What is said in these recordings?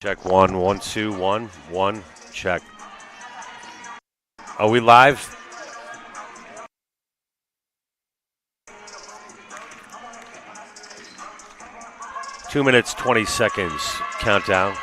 Check 1, 1, 2, 1, 1, check. Are we live? Two minutes, 20 seconds countdown.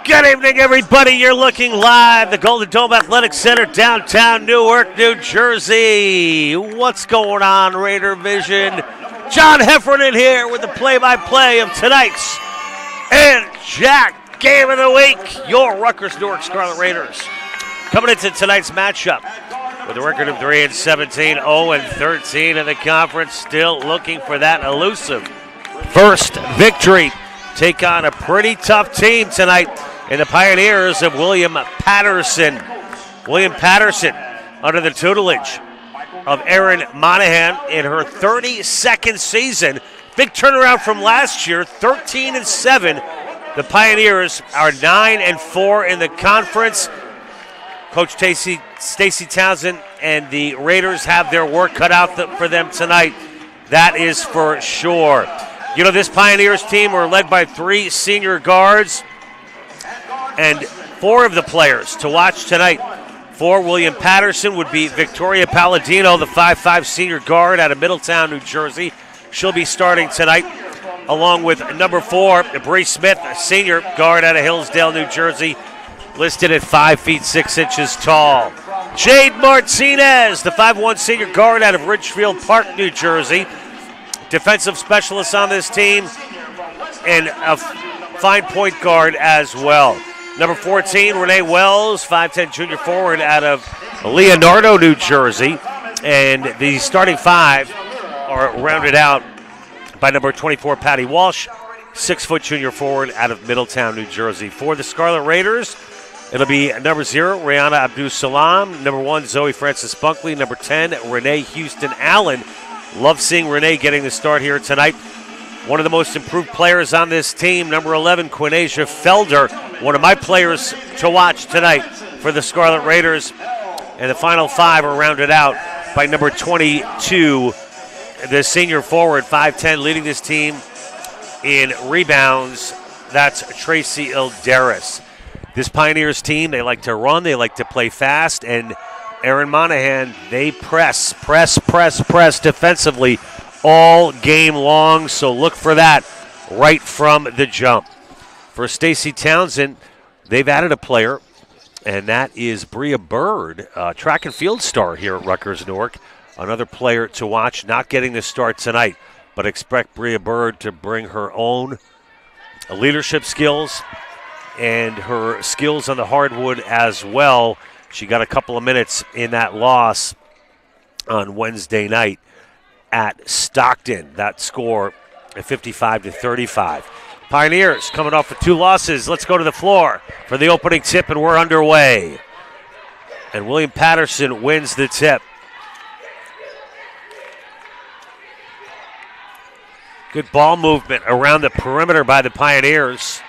Good evening, everybody. You're looking live, the Golden Dome Athletic Center, downtown Newark, New Jersey. What's going on, Raider Vision? John Heffernan here with the play-by-play of tonight's and Jack Game of the Week. Your Rutgers Newark Scarlet Raiders coming into tonight's matchup with a record of 3-17, 0-13 in the conference. Still looking for that elusive first victory. Take on a pretty tough team tonight in the Pioneers of William Paterson. William Paterson under the tutelage of Erin Monahan in her 32nd season. Big turnaround from last year, 13-7. The Pioneers are 9-4 in the conference. Coach Stacey Townsend and the Raiders have their work cut out for them tonight. That is for sure. You know, this Pioneers team are led by 3 senior guards, and 4 of the players to watch tonight for William Paterson would be Victoria Palladino, the 5'5 senior guard out of Middletown, New Jersey. She'll be starting tonight, along with number 4, Bree Smith, a senior guard out of Hillsdale, New Jersey, listed at 5 feet 6 inches tall. Jade Martinez, the 5'1 senior guard out of Ridgefield Park, New Jersey, defensive specialist on this team, and a fine point guard as well. Number 14, Renee Wells, 5'10 junior forward out of Leonardo, New Jersey. And the starting 5 are rounded out by number 24, Patty Walsh, 6-foot junior forward out of Middletown, New Jersey. For the Scarlet Raiders, it'll be number 0, Rihanna Abdul-Salam, number 1, Zoe Francis Bunkley, number 10, Renee Houston Allen. Love seeing Renee getting the start here tonight. One of the most improved players on this team, number 11, Quinasia Felder, one of my players to watch tonight for the Scarlet Raiders. And the final 5 are rounded out by number 22, the senior forward, 5'10", leading this team in rebounds. That's Tracy Ilderis. This Pioneers team, they like to run, they like to play fast, and Aaron Monahan, they press defensively all game long, so look for that right from the jump. For Stacy Townsend, they've added a player, and that is Bria Bird, track and field star here at Rutgers Newark. Another player to watch, not getting the start tonight, but expect Bria Bird to bring her own leadership skills and her skills on the hardwood as well. She got a couple of minutes in that loss on Wednesday night at Stockton. That score at 55-35. Pioneers coming off of 2 losses. Let's go to the floor for the opening tip, and we're underway. And William Paterson wins the tip. Good ball movement around the perimeter by the Pioneers.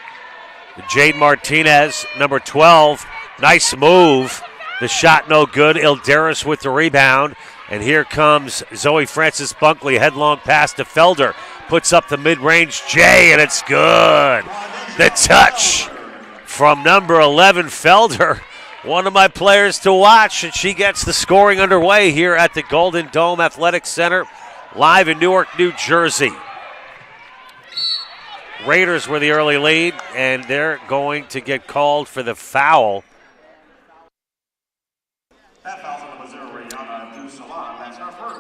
Jade Martinez, number 12. Nice move. The shot no good. Ilderis with the rebound. And here comes Zoe Francis Bunkley. Headlong pass to Felder. Puts up the mid-range J, and it's good. The touch from number 11, Felder. One of my players to watch, and she gets the scoring underway here at the Golden Dome Athletic Center, live in Newark, New Jersey. Raiders were the early lead, and they're going to get called for the foul.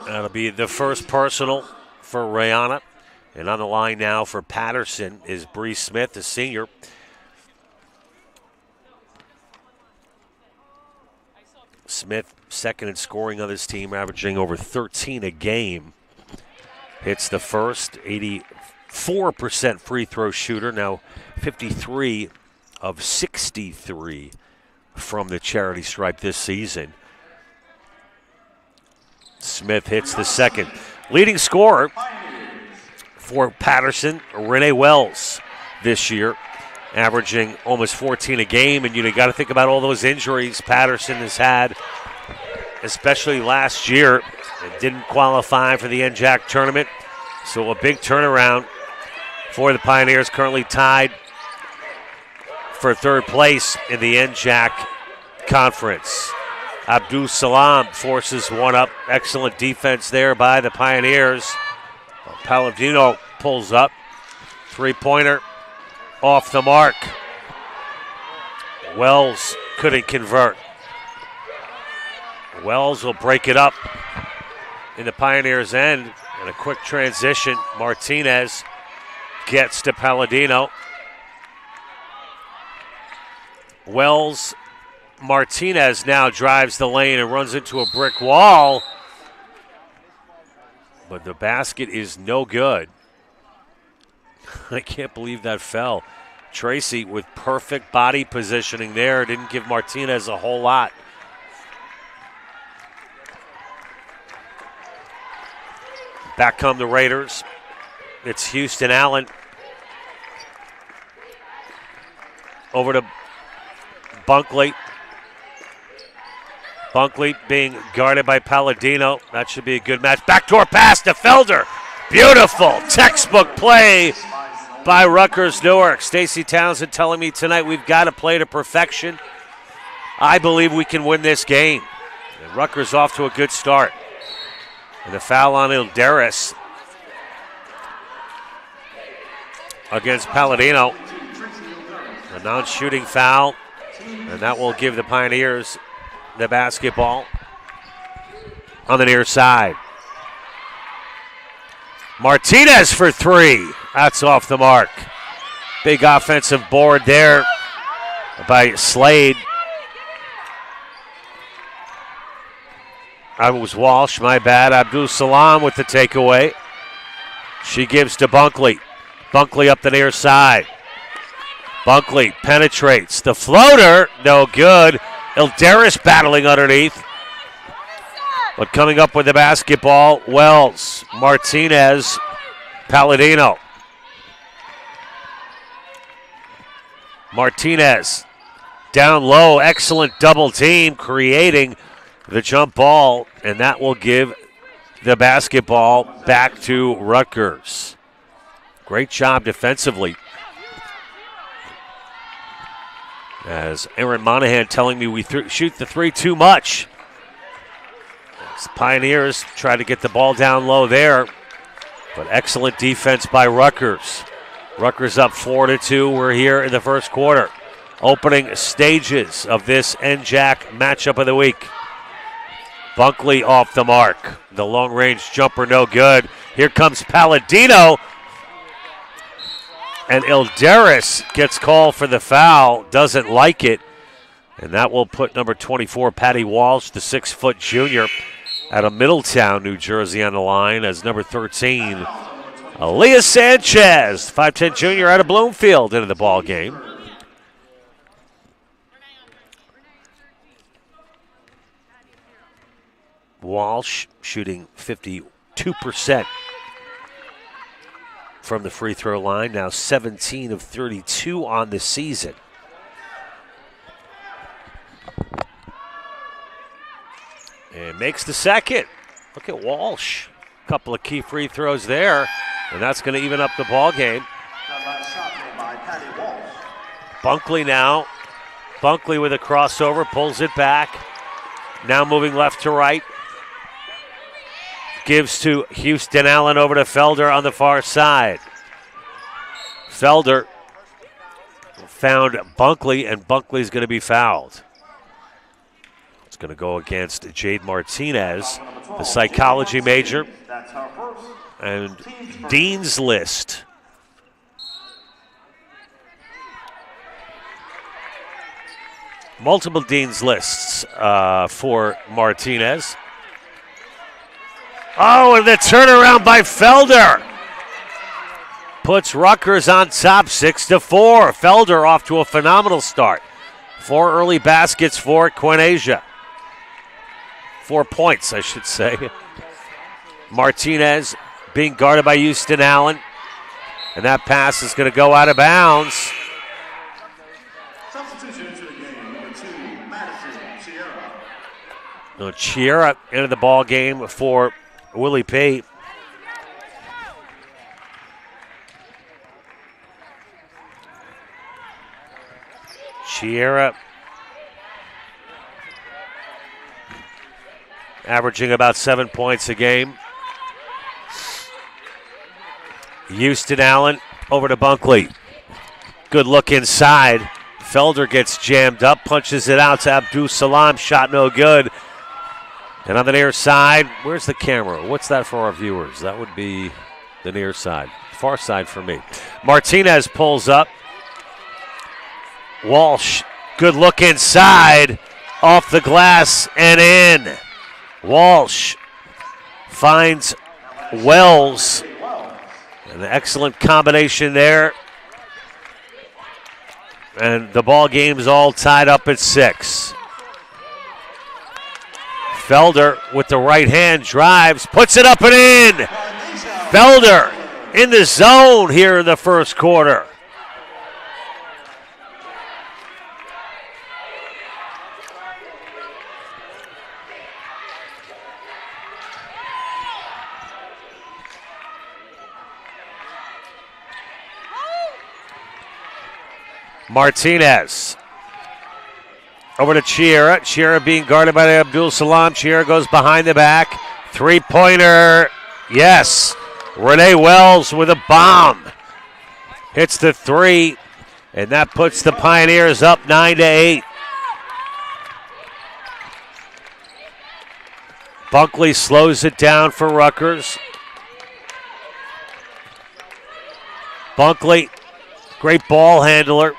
That'll be the first personal for Rihanna. And on the line now for Paterson is Bree Smith, the senior. Smith, second in scoring on this team, averaging over 13 a game. Hits the first, 84% free throw shooter, now 53 of 63 from the charity stripe this season. Smith hits the second. Leading scorer for Paterson, Renee Wells this year, averaging almost 14 a game. And you got to think about all those injuries Paterson has had, especially last year. It didn't qualify for the NJAC tournament. So a big turnaround for the Pioneers, currently tied for 3rd place in the NJAC conference. Abdul-Salam forces one up. Excellent defense there by the Pioneers. Palladino pulls up. 3-pointer off the mark. Wells couldn't convert. Wells will break it up in the Pioneers' end. And a quick transition. Martinez gets to Palladino. Wells, Martinez now drives the lane and runs into a brick wall. But the basket is no good. I can't believe that fell. Tracy with perfect body positioning there. Didn't give Martinez a whole lot. Back come the Raiders. It's Houston Allen. Over to Bunkley. Bunkley being guarded by Palladino. That should be a good match. Backdoor pass to Felder. Beautiful textbook play by Rutgers Newark. Stacey Townsend telling me tonight we've got to play to perfection. I believe we can win this game. And Rutgers off to a good start. And the foul on Ilderis against Palladino. A non-shooting foul. And that will give the Pioneers the basketball on the near side. Martinez for three. That's off the mark. Big offensive board there by Slade. I was Walsh, my bad. Abdul Salam with the takeaway. She gives to Bunkley. Bunkley up the near side. Bunkley penetrates. The floater, no good. Ilderis battling underneath. But coming up with the basketball, Wells, Martinez, Palladino. Martinez down low, excellent double team, creating the jump ball, and that will give the basketball back to Rutgers. Great job defensively. As Aaron Monahan telling me we shoot the three too much. As Pioneers try to get the ball down low there, but excellent defense by Rutgers. Rutgers up 4-2. We're here in the first quarter. Opening stages of this NJAC matchup of the week. Bunkley off the mark. The long-range jumper no good. Here comes Palladino. And Ilderis gets called for the foul. Doesn't like it. And that will put number 24, Patty Walsh, the 6-foot junior, out of Middletown, New Jersey, on the line as number 13, Aaliyah Sanchez, 5'10 junior out of Bloomfield, into the ball game. Walsh shooting 52% from the free throw line, now 17 of 32 on the season. And makes the second. Look at Walsh. A couple of key free throws there, and that's going to even up the ball game. Bunkley now. Bunkley with a crossover, pulls it back. Now moving left to right. Gives to Houston Allen over to Felder on the far side. Felder found Bunkley, and Bunkley's going to be fouled. It's going to go against Jade Martinez, the psychology major, and Dean's List. Multiple Dean's Lists for Martinez. Oh, and the turnaround by Felder puts Rutgers on top 6-4. Felder off to a phenomenal start. 4 early baskets for Quinasia. 4 points, I should say. Martinez being guarded by Houston Allen. And that pass is going to go out of bounds. Substitution into the game, number 2, Madison Chiera. Chiera into the ball game for Willie Pate. Chiera averaging about 7 points a game. Houston Allen over to Bunkley. Good look inside. Felder gets jammed up, punches it out to Abdul Salam. Shot no good. And on the near side, where's the camera? What's that for our viewers? That would be the near side. Far side for me. Martinez pulls up. Walsh, good look inside. Off the glass and in. Walsh finds Wells. An excellent combination there. And the ball game's all tied up at 6. Felder with the right hand drives, puts it up and in. Felder in the zone here in the first quarter. Martinez. Over to Chiera. Chiera being guarded by Abdul Salam. Chiera goes behind the back. Three-pointer. Yes. Renee Wells with a bomb. Hits the three, and that puts the Pioneers up 9-8. Bunkley slows it down for Rutgers. Bunkley, great ball handler,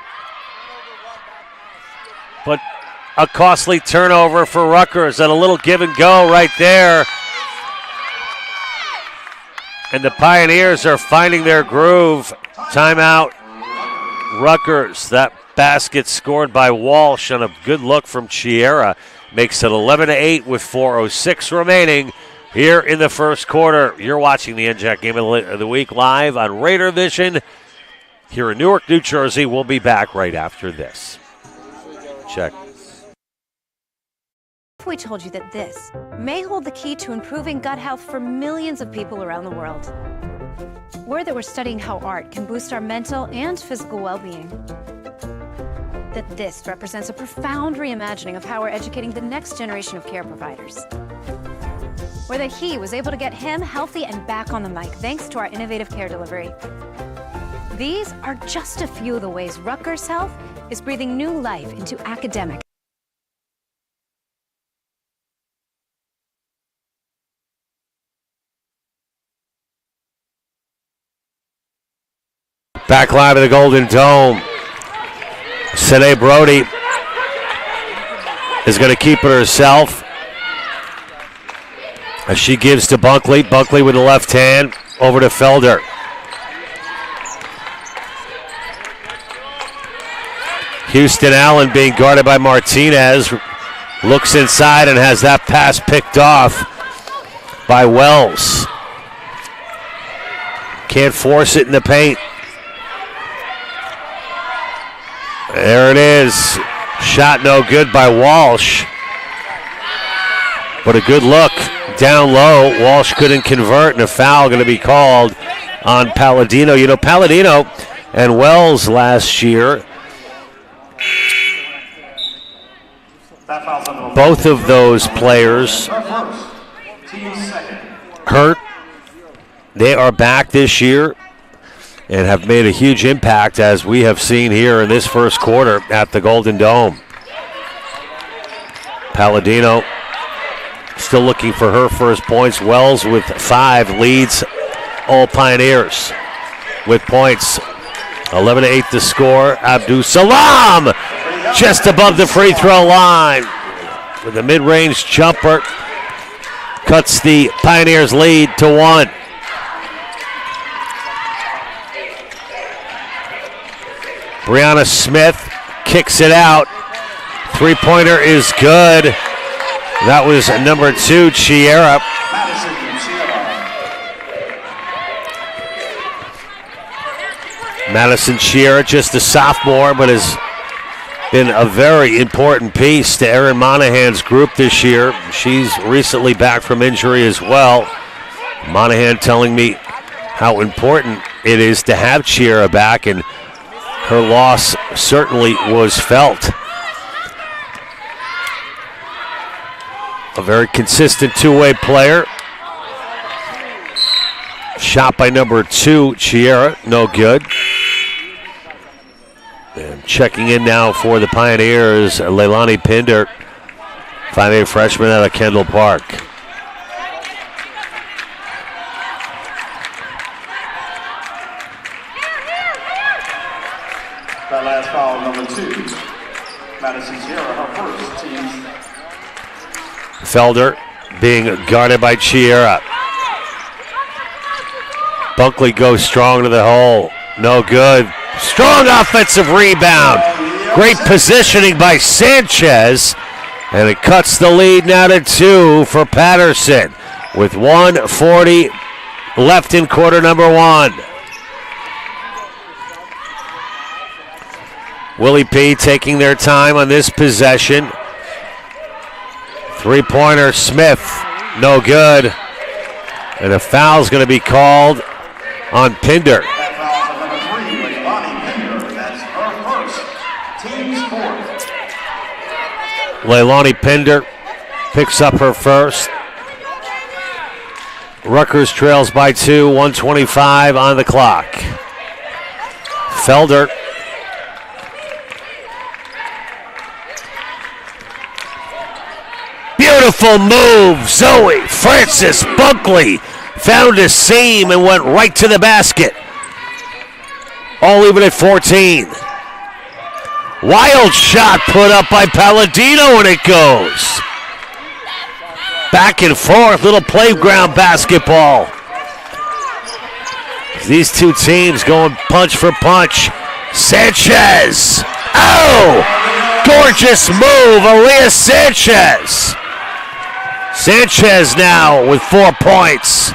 but a costly turnover for Rutgers, and a little give and go right there. And the Pioneers are finding their groove. Timeout, Rutgers. That basket scored by Walsh on a good look from Chiera makes it 11-8 with 4:06 remaining here in the first quarter. You're watching the NJAC Game of the Week live on Raider Vision here in Newark, New Jersey. We'll be back right after this. Check. If we told you that this may hold the key to improving gut health for millions of people around the world, or that we're studying how art can boost our mental and physical well-being, that this represents a profound reimagining of how we're educating the next generation of care providers, or that he was able to get him healthy and back on the mic thanks to our innovative care delivery. These are just a few of the ways Rutgers Health is breathing new life into academic. Back live at the Golden Dome. Sine Brody is going to keep it herself as she gives to Bunkley. Bunkley with the left hand over to Felder. Houston Allen being guarded by Martinez. Looks inside and has that pass picked off by Wells. Can't force it in the paint. There it is. Shot no good by Walsh. But a good look down low. Walsh couldn't convert, and a foul going to be called on Palladino. You know, Palladino and Wells last year, both of those players hurt. They are back this year and have made a huge impact, as we have seen here in this first quarter at the Golden Dome. Palladino still looking for her first points. Wells with 5 leads all Pioneers with points. 11-8 to score. Abdul Salam just above the free throw line with a mid-range jumper. Cuts the Pioneers lead to 1. Brianna Smith kicks it out. Three-pointer is good. That was number 2, Chiera. Madison Chiera, just a sophomore, but has been a very important piece to Aaron Monahan's group this year. She's recently back from injury as well. Monahan telling me how important it is to have Chiera back, and her loss certainly was felt. A very consistent two-way player. Shot by number 2, Chiera, no good. And checking in now for the Pioneers, Leilani Pinder, 5'8" freshman out of Kendall Park. That last foul, number 2, Madison Chiera, her first team. Felder being guarded by Chiera. Bunkley goes strong to the hole. No good. Strong offensive rebound. Great positioning by Sanchez. And it cuts the lead now to 2 for Paterson with 1:40 left in quarter number 1. Willie P taking their time on this possession. Three-pointer, Smith, no good. And a foul's going to be called on Pinder. Leilani Pinder picks up her first. Rutgers trails by 2, 1:25 on the clock. Felder. Beautiful move. Zoe Francis Bunkley found a seam and went right to the basket. All even at 14. Wild shot put up by Palladino, and it goes. Back and forth, little playground basketball. These two teams going punch for punch. Sanchez. Oh! Gorgeous move, Aaliyah Sanchez. Sanchez now with 4 points.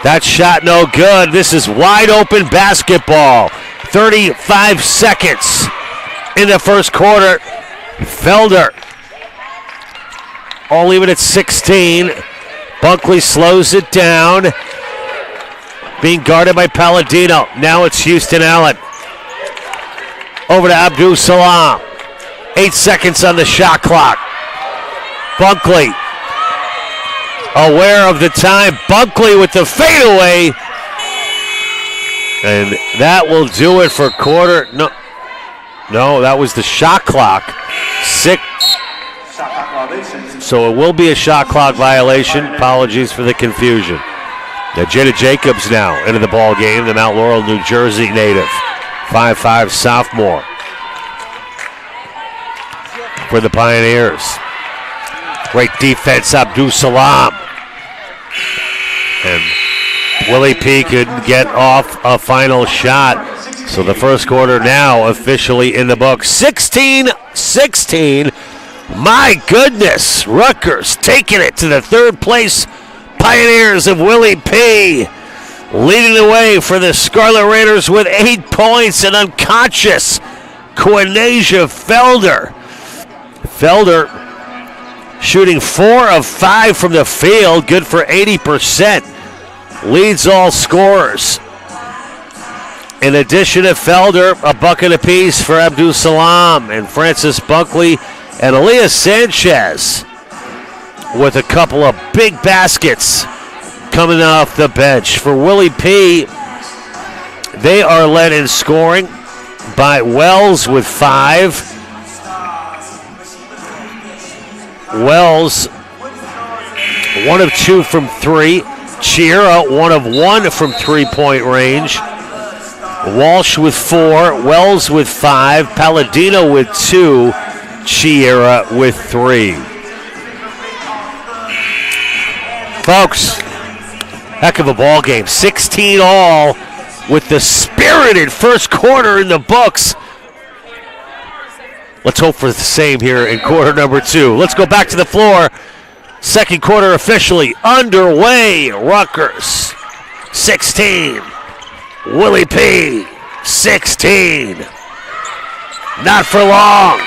That shot no good. This is wide open basketball. 35 seconds in the first quarter. Felder. All leave it at 16. Bunkley slows it down. Being guarded by Palladino. Now it's Houston Allen. Over to Abdul Salam. 8 seconds on the shot clock. Bunkley. Aware of the time. Bunkley with the fadeaway. And that will do it for quarter. No, that was the shot clock. 6. So it will be a shot clock violation. Apologies for the confusion. Now Jada Jacobs now into the ball game, the Mount Laurel, New Jersey native. 5'5" sophomore for the Pioneers. Great defense, Abdul Salam. And Willie P couldn't get off a final shot. So the first quarter now officially in the books. 16-16. My goodness, Rutgers taking it to the third place Pioneers of Willie P. Leading the way for the Scarlet Raiders with 8 points and unconscious Quinasia Felder. Felder shooting 4 of 5 from the field, good for 80%. Leads all scorers. In addition to Felder, a bucket apiece for Abdul Salam and Francis Bunkley and Aaliyah Sanchez with a couple of big baskets coming off the bench. For Willie P, they are led in scoring by Wells with 5. Wells, 1 of 2 from 3. Chiera, 1 of 1 from 3-point range. Walsh with 4. Wells with 5. Palladino with 2. Chiera with 3. Folks, heck of a ball game. 16 all with the spirited first quarter in the books. Let's hope for the same here in quarter number 2. Let's go back to the floor. Second quarter officially underway. Rutgers 16. Willie P 16. Not for long.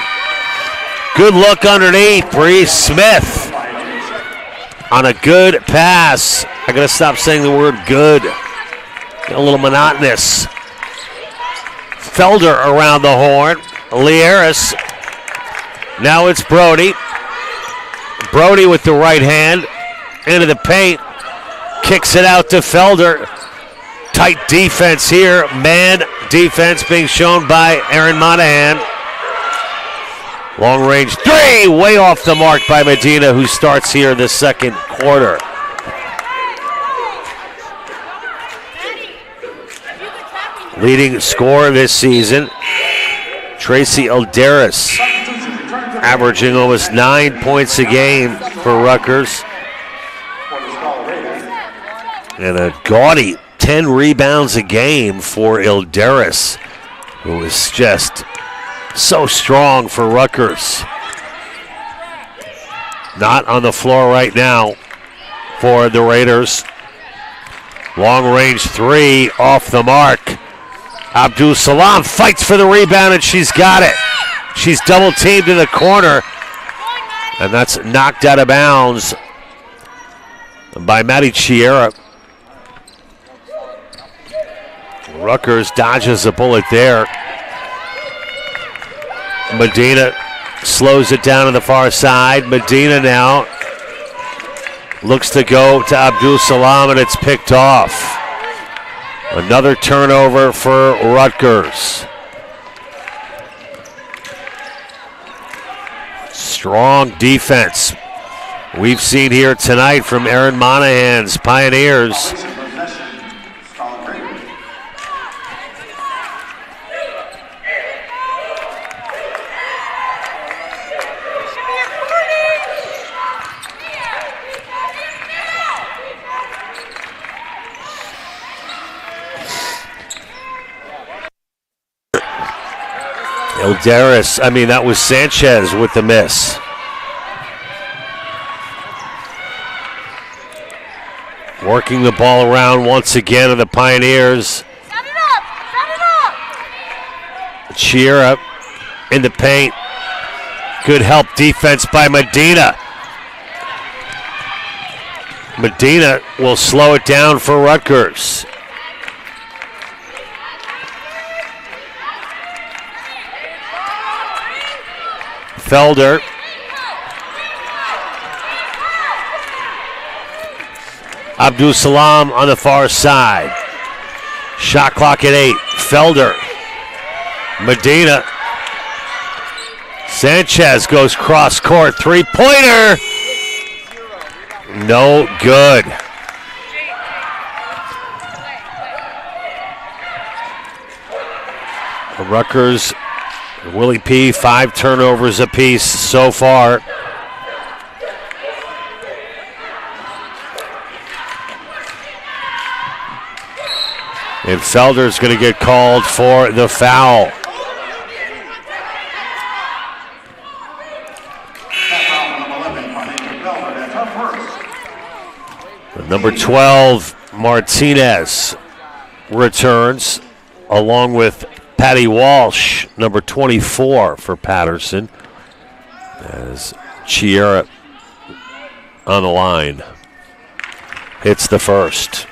Good look underneath. Bree Smith on a good pass. I gotta stop saying the word good. Get a little monotonous. Felder around the horn. Lieris. Now it's Brody. Brody with the right hand into the paint. Kicks it out to Felder. Tight defense here. Man defense being shown by Aaron Monahan. Long range 3. Way off the mark by Medina, who starts here in the second quarter. Leading scorer this season, Tracy Alderis, averaging almost 9 points a game for Rutgers. And a gaudy 10 rebounds a game for Alderis, who is just so strong for Rutgers. Not on the floor right now for the Raiders. Long range 3 off the mark. Abdul Salam fights for the rebound, and she's got it. She's double teamed in the corner, and that's knocked out of bounds by Maddie Chiera. Rutgers dodges a bullet there. Medina slows it down to the far side. Medina now looks to go to Abdul Salam, and it's picked off. Another turnover for Rutgers. Strong defense we've seen here tonight from Aaron Monahan's Pioneers. Scarlet Raiders. That was Sanchez with the miss. Working the ball around once again of the Pioneers. Set it up! Set it up! Chiera in the paint. Good help defense by Medina. Medina will slow it down for Rutgers. Felder. Abdul Salam on the far side. Shot clock at 8. Felder. Medina. Sanchez goes cross court. 3-pointer. No good. Rutgers, Willie P, 5 turnovers apiece so far. And Felder's going to get called for the foul. Number 12, Martinez, returns, along with Patty Walsh, number 24 for Paterson, as Chiera on the line hits the first.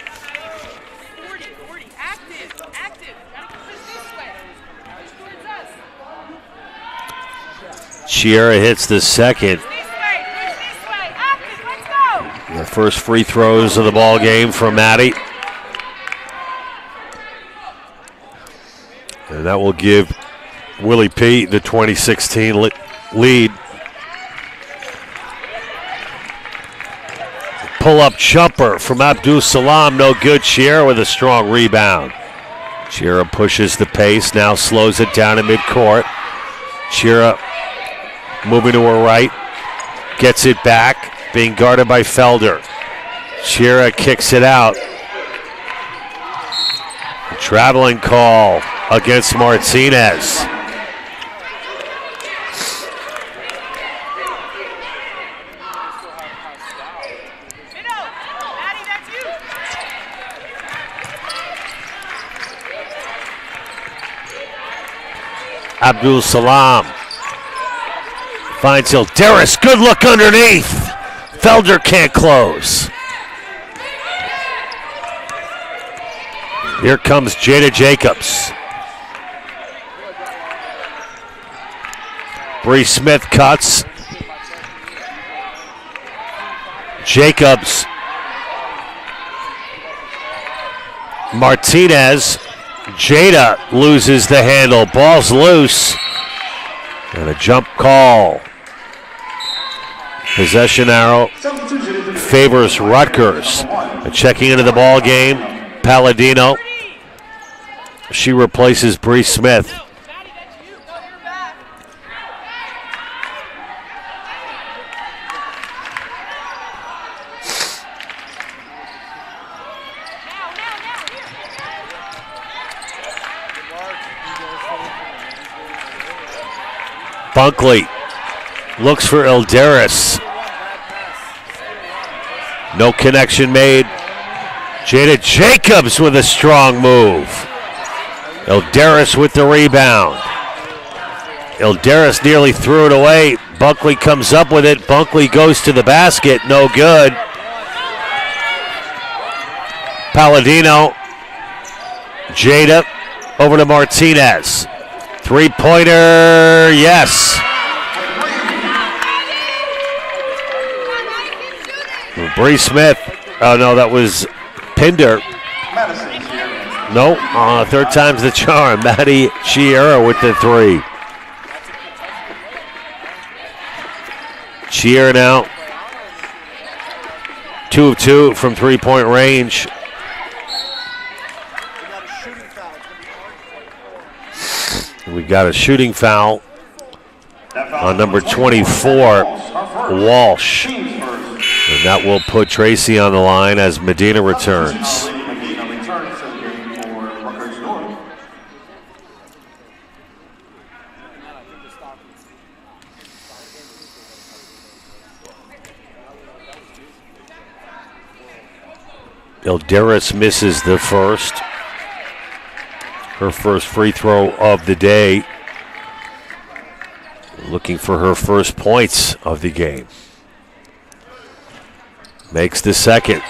Chiera hits the second. The first free throws of the ball game for Matty. And that will give Willie P the 2016 lead. Pull-up jumper from Abdul Salam, no good. Chiera with a strong rebound. Chiera pushes the pace, now slows it down in midcourt. Chiera moving to her right, gets it back, being guarded by Felder. Chiera kicks it out. A traveling call against Martinez. Abdul Salam finds Hilderis. Good look underneath. Felder can't close. Here comes Jada Jacobs. Bree Smith cuts. Jacobs. Martinez. Jada loses the handle. Ball's loose. And a jump call. Possession arrow favors Rutgers. Checking into the ball game, Palladino. She replaces Bree Smith. Bunkley looks for Hilderis. No connection made. Jada Jacobs with a strong move. Hilderis with the rebound. Hilderis nearly threw it away. Bunkley comes up with it. Bunkley goes to the basket. No good. Palladino. Jada over to Martinez. Three-pointer, yes. Bree Smith. Oh, no, that was Pinder. Madison Sierra. No, third time's the charm. Maddie Chiera with the three. Chiera now. 2 of 2 from three-point range. We've got a shooting foul on number 24, Walsh. And that will put Tracy on the line as Medina returns. Ilderis misses the first. Her first free throw of the day. Looking for her first points of the game. Makes the second.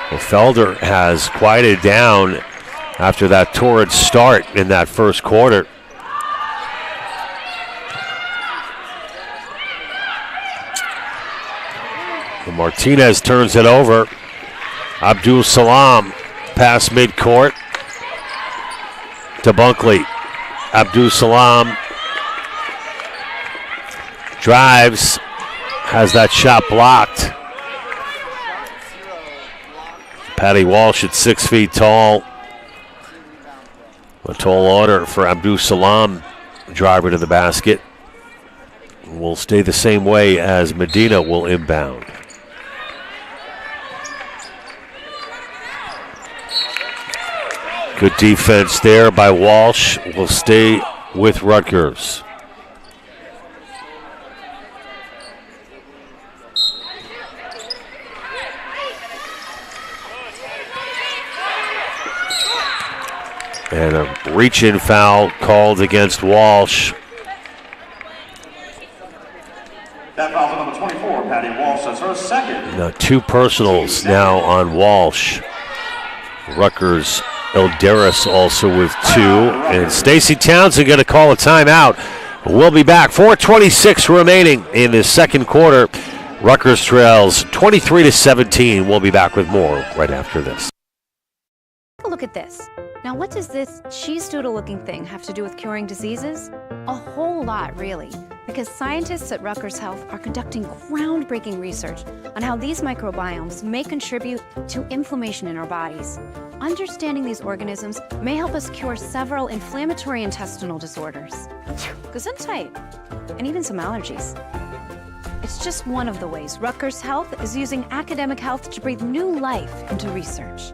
Well, Felder has quieted down after that torrid start in that first quarter. And Martinez turns it over. Abdul Salam pass midcourt to Bunkley. Abdul Salam drives, has that shot blocked. Patty Walsh at 6 feet tall. A tall order for Abdul Salam, driver to the basket. Will stay the same way as Medina will inbound. Good defense there by Walsh. Will stay with Rutgers. And a reach-in foul called against Walsh. That foul on number 24, Patty Walsh. That's her second. Now 2 personals now on Walsh. Rutgers Ilderis also with 2. And Stacey Townsend going to call a timeout. We'll be back. 4:26 remaining in the second quarter. Rutgers trails 23-17. We'll be back with more right after this. Take a look at this. Now, what does this cheese doodle-looking thing have to do with curing diseases? A whole lot, really, because scientists at Rutgers Health are conducting groundbreaking research on how these microbiomes may contribute to inflammation in our bodies. Understanding these organisms may help us cure several inflammatory intestinal disorders, gesundheit, and even some allergies. It's just one of the ways Rutgers Health is using academic health to breathe new life into research.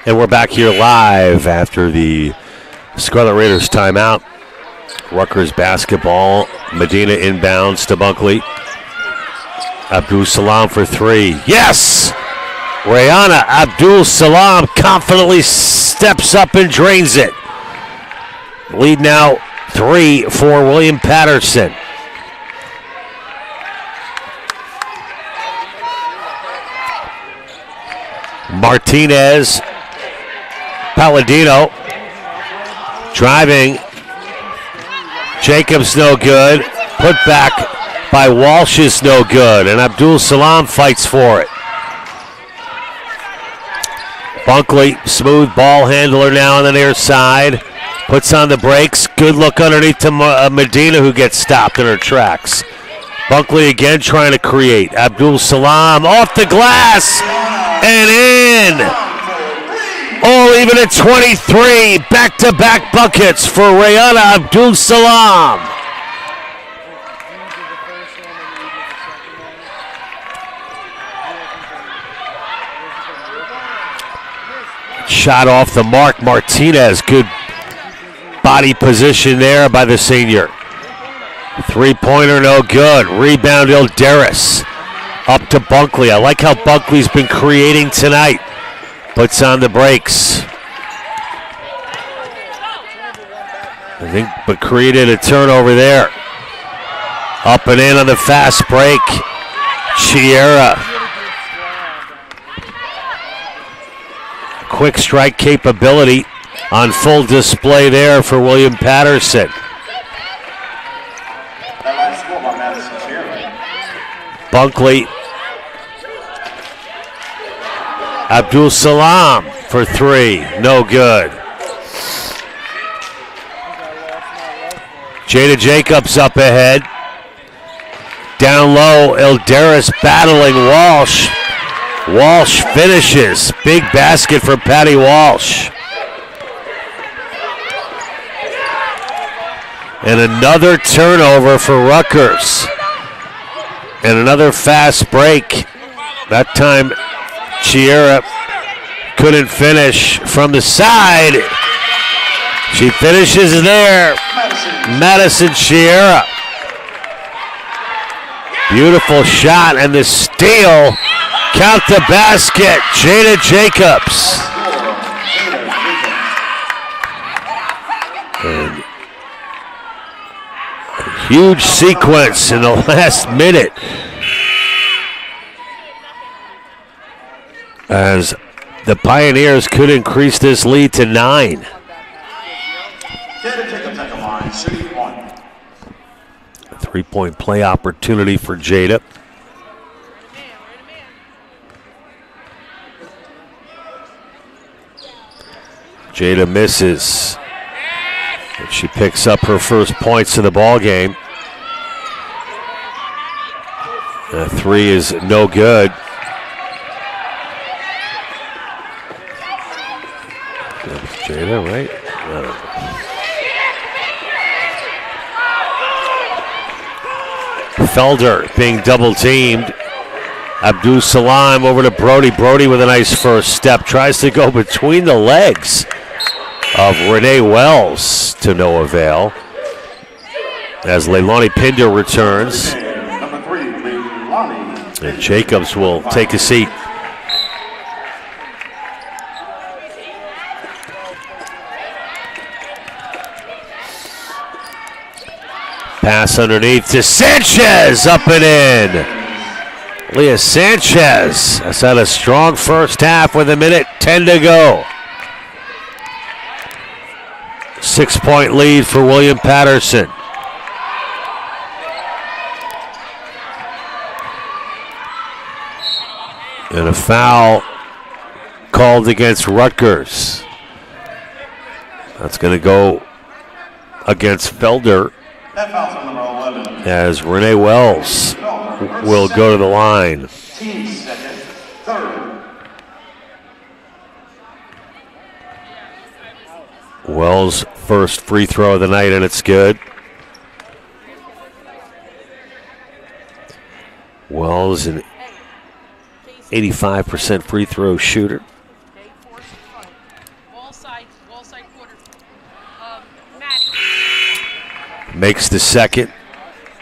And we're back here live after the Scarlet Raiders timeout. Rutgers basketball. Medina inbounds to Bunkley. Abdul Salam for 3. Yes! Rayana Abdul Salam confidently steps up and drains it. Lead now 3 for William Paterson. Martinez. Palladino driving. Jacobs no good. Put back by Walsh is no good. And Abdul Salam fights for it. Bunkley, smooth ball handler now on the near side. Puts on the brakes. Good look underneath to Medina, who gets stopped in her tracks. Bunkley again trying to create. Abdul Salam off the glass and in. All even at 23. Back-to-back buckets for Rayana Abdul Salam. Shot off the mark. Martinez, good body position there by the senior. Three-pointer, no good. Rebound, Ilderis. Up to Bunkley. I like how Bunkley's been creating tonight. Puts on the brakes. I think, but created a turnover there. Up and in on the fast break. Chiera. Quick strike capability on full display there for William Paterson. Bunkley. Abdul Salam for three. No good. Jada Jacobs up ahead. Down low, Ilderis battling Walsh. Walsh finishes. Big basket for Patty Walsh. And another turnover for Rutgers. And another fast break. That time, Chiera couldn't finish from the side. She finishes there. Madison Chiera. Beautiful shot and the steal. Count the basket. Jada Jacobs. And a huge sequence in the last minute as the Pioneers could increase this lead to 9. Jada Jacobs at the line, shooting 1. A 3-point play opportunity for Jada. Jada misses. And she picks up her first points of the ball game. The three is no good. That's Jada, right? Felder being double teamed. Abdul Salam over to Brody. Brody with a nice first step. Tries to go between the legs of Renee Wells to no avail. As Leilani Pinder returns. Number 3, Leilani. And Jacobs will take a seat. Pass underneath to Sanchez, up and in. Leah Sanchez has had a strong first half with 1:10 to go. 6-point lead for William Paterson. And a foul called against Rutgers. That's going to go against Felder. That foul's on number 11. As Renee Wells will go to the line. Team second, third. Wells' first free throw of the night, and it's good. Wells, an 85% free throw shooter. Makes the second.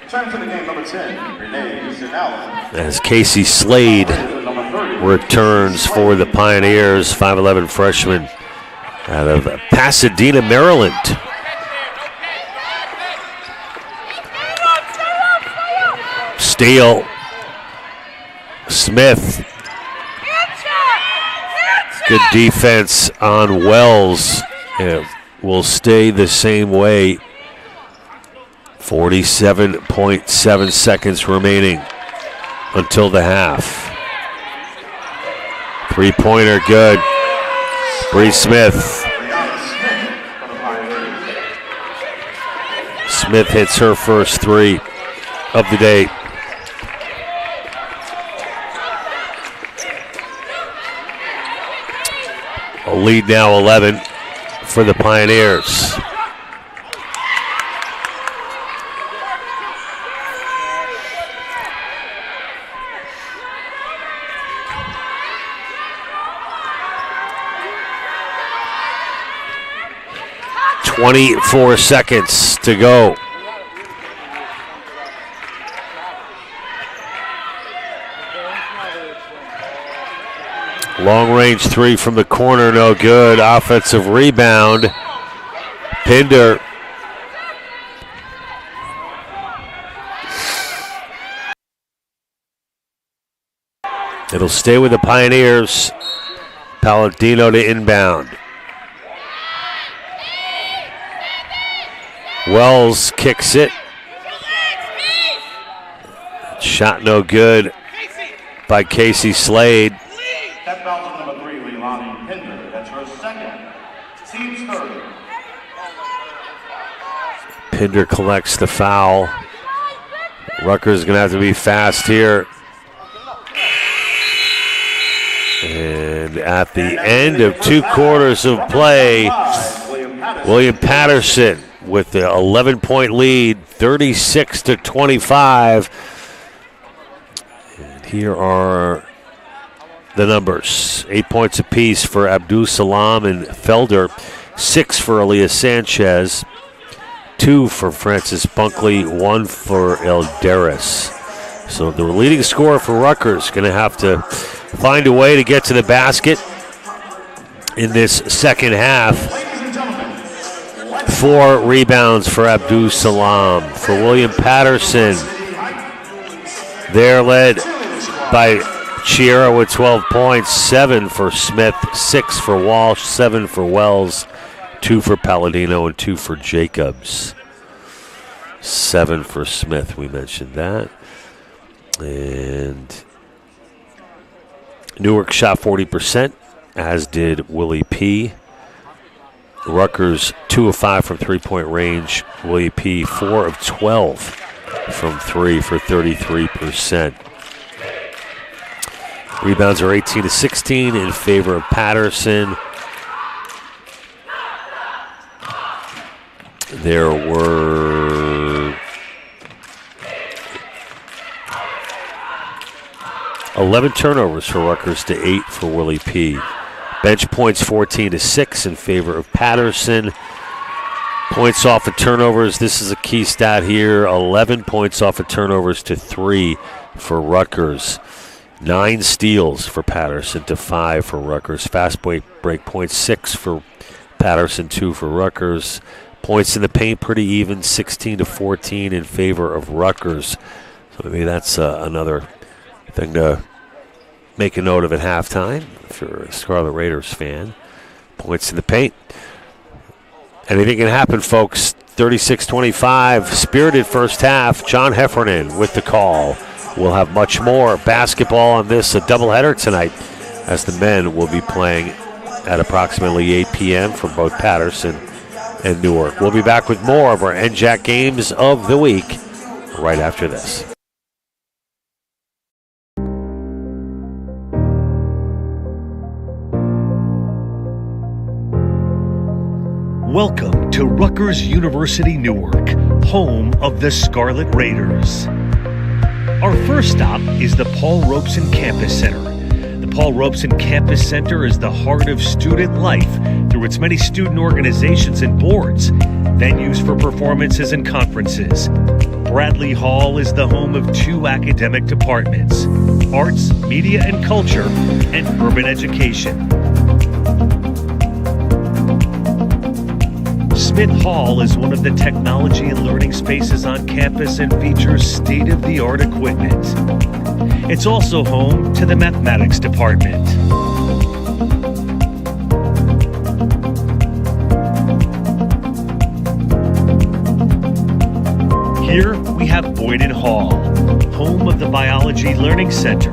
Turn to the game, number 10, Renee Zinella. As Casey Slade returns for the Pioneers, 5'11 freshman out of Pasadena, Maryland. Steal. Smith. Good defense on Wells. It will stay the same way. 47.7 seconds remaining until the half. Three-pointer good. Bree Smith. Smith hits her first three of the day. A lead now 11 for the Pioneers. 24 seconds to go. Long range three from the corner, no good. Offensive rebound. Pinder. It'll stay with the Pioneers. Palladino to inbound. Wells kicks it. Shot no good by Casey Slade. That foul on number 3, Leilani Pinder. That's her second. Team's third. Pinder collects the foul. Rutgers going to have to be fast here. And at the end of 2 quarters of play, William Paterson with the 11-point lead, 36-25. And here are the numbers. 8 points apiece for Abdul Salam and Felder, 6 for Elias Sanchez, 2 for Francis Bunkley, 1 for Elderis. So the leading scorer for Rutgers going to have to find a way to get to the basket in this second half. 4 rebounds for Abdul Salam. For William Paterson, they're led by Chiera with 12 points, 7 for Smith, 6 for Walsh, 7 for Wells, 2 for Palladino, and 2 for Jacobs. 7 for Smith, we mentioned that. And Newark shot 40%, as did Willie P. Rutgers 2 of 5 from three-point range. Willie P 4 of 12 from 3 for 33%. Rebounds are 18-16 in favor of Patterson. There were 11 turnovers for Rutgers to 8 for Willie P. Bench points 14-6 in favor of Patterson. Points off of turnovers, this is a key stat here. 11 points off of turnovers to 3 for Rutgers. 9 steals for Patterson to 5 for Rutgers. Fast break points 6 for Patterson, 2 for Rutgers. Points in the paint pretty even, 16-14 in favor of Rutgers. So maybe that's another thing to make a note of at halftime if you're a Scarlet Raiders fan. Points in the paint. Anything can happen, folks. 36-25, spirited first half. John Heffernan with the call. We'll have much more basketball on this doubleheader tonight as the men will be playing at approximately 8 p.m. for both Patterson and Newark. We'll be back with more of our NJAC games of the week right after this. Welcome to Rutgers University Newark, home of the Scarlet Raiders. Our first stop is the Paul Robeson Campus Center. The Paul Robeson Campus Center is the heart of student life through its many student organizations and boards, venues for performances and conferences. Bradley Hall is the home of 2 academic departments, arts, media and culture, and urban education. Smith Hall is one of the technology and learning spaces on campus and features state-of-the-art equipment. It's also home to the mathematics department. Here we have Boyden Hall, home of the Biology Learning Center.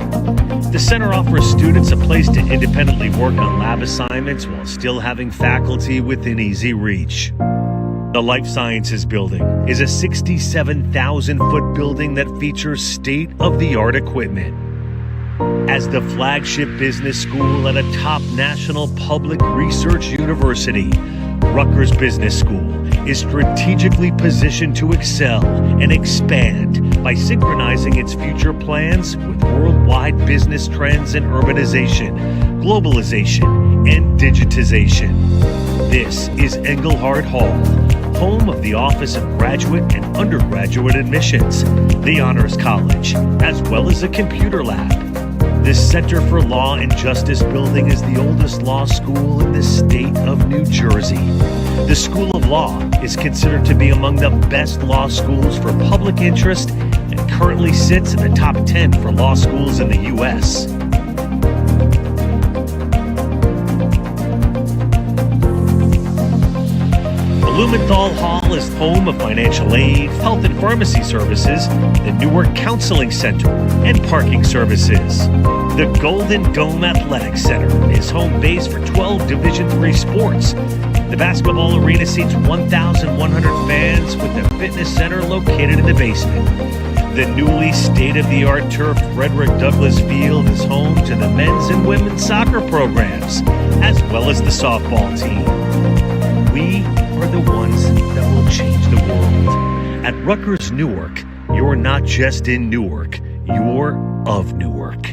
The center offers students a place to independently work on lab assignments while still having faculty within easy reach. The Life Sciences Building is a 67,000-foot building that features state-of-the-art equipment. As the flagship business school at a top national public research university, Rutgers Business School is strategically positioned to excel and expand by synchronizing its future plans with worldwide business trends and urbanization, globalization, and digitization. This is Engelhard Hall, home of the Office of Graduate and Undergraduate Admissions, the Honors College, as well as a computer lab. This Center for Law and Justice building is the oldest law school in the state of New Jersey. The School of Law is considered to be among the best law schools for public interest and currently sits in the top 10 for law schools in the U.S. Blumenthal Hall is home of financial aid, health and pharmacy services, the Newark Counseling Center, and parking services. The Golden Dome Athletic Center is home base for 12 Division III sports. The basketball arena seats 1,100 fans with the fitness center located in the basement. The newly state-of-the-art turf Frederick Douglass Field is home to the men's and women's soccer programs, as well as the softball team. We are the ones that will change the world. At Rutgers Newark, you're not just in Newark, you're of Newark.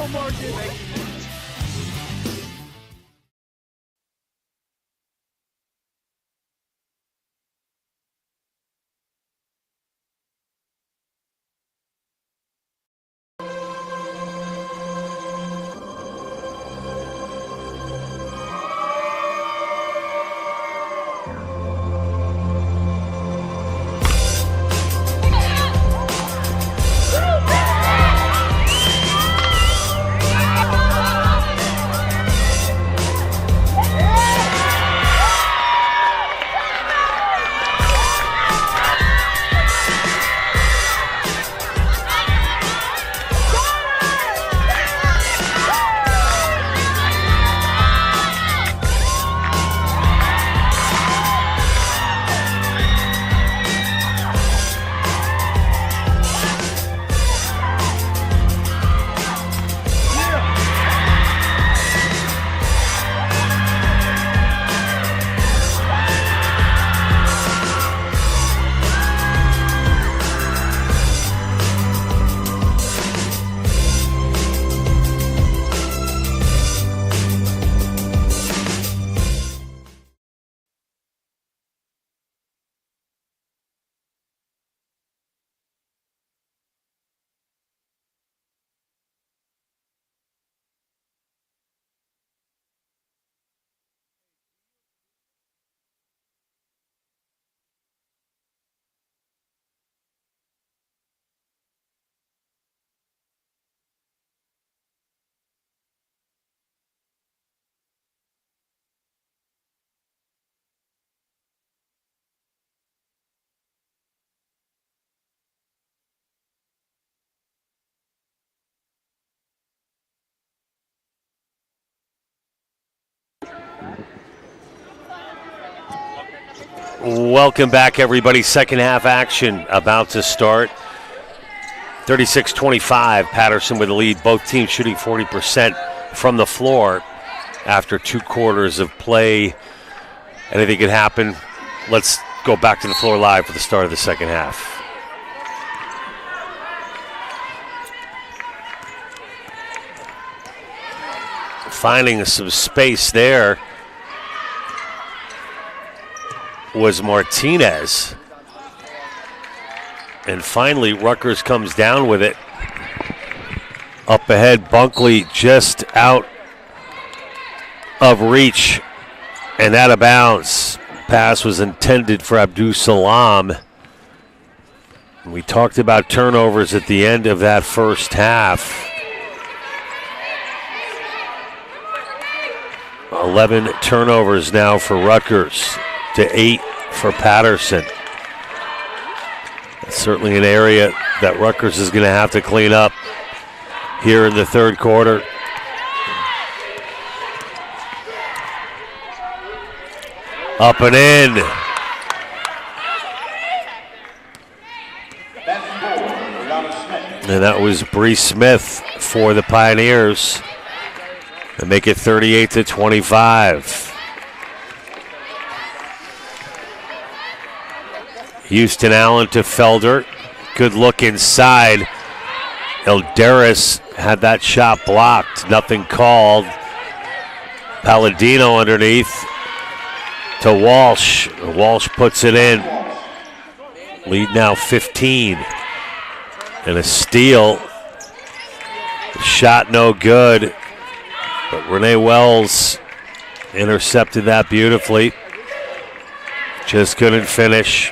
go, Morgan. Welcome back, everybody. Second half action about to start. 36-25, Paterson with the lead. Both teams shooting 40% from the floor after 2 quarters of play. Anything could happen. Let's go back to the floor live for the start of the second half. Finding some space there was Martinez. And finally, Rutgers comes down with it. Up ahead, Bunkley just out of reach and out of bounds. Pass was intended for Abdul Salam. We talked about turnovers at the end of that first half. 11 turnovers now for Rutgers to 8 for Paterson. It's certainly an area that Rutgers is going to have to clean up here in the third quarter. Up and in. And that was Bree Smith for the Pioneers. They make it 38-25. Houston Allen to Felder. Good look inside. Elderis had that shot blocked. Nothing called. Palladino underneath to Walsh. Walsh puts it in. Lead now 15. And a steal. Shot no good. But Renee Wells intercepted that beautifully. Just couldn't finish.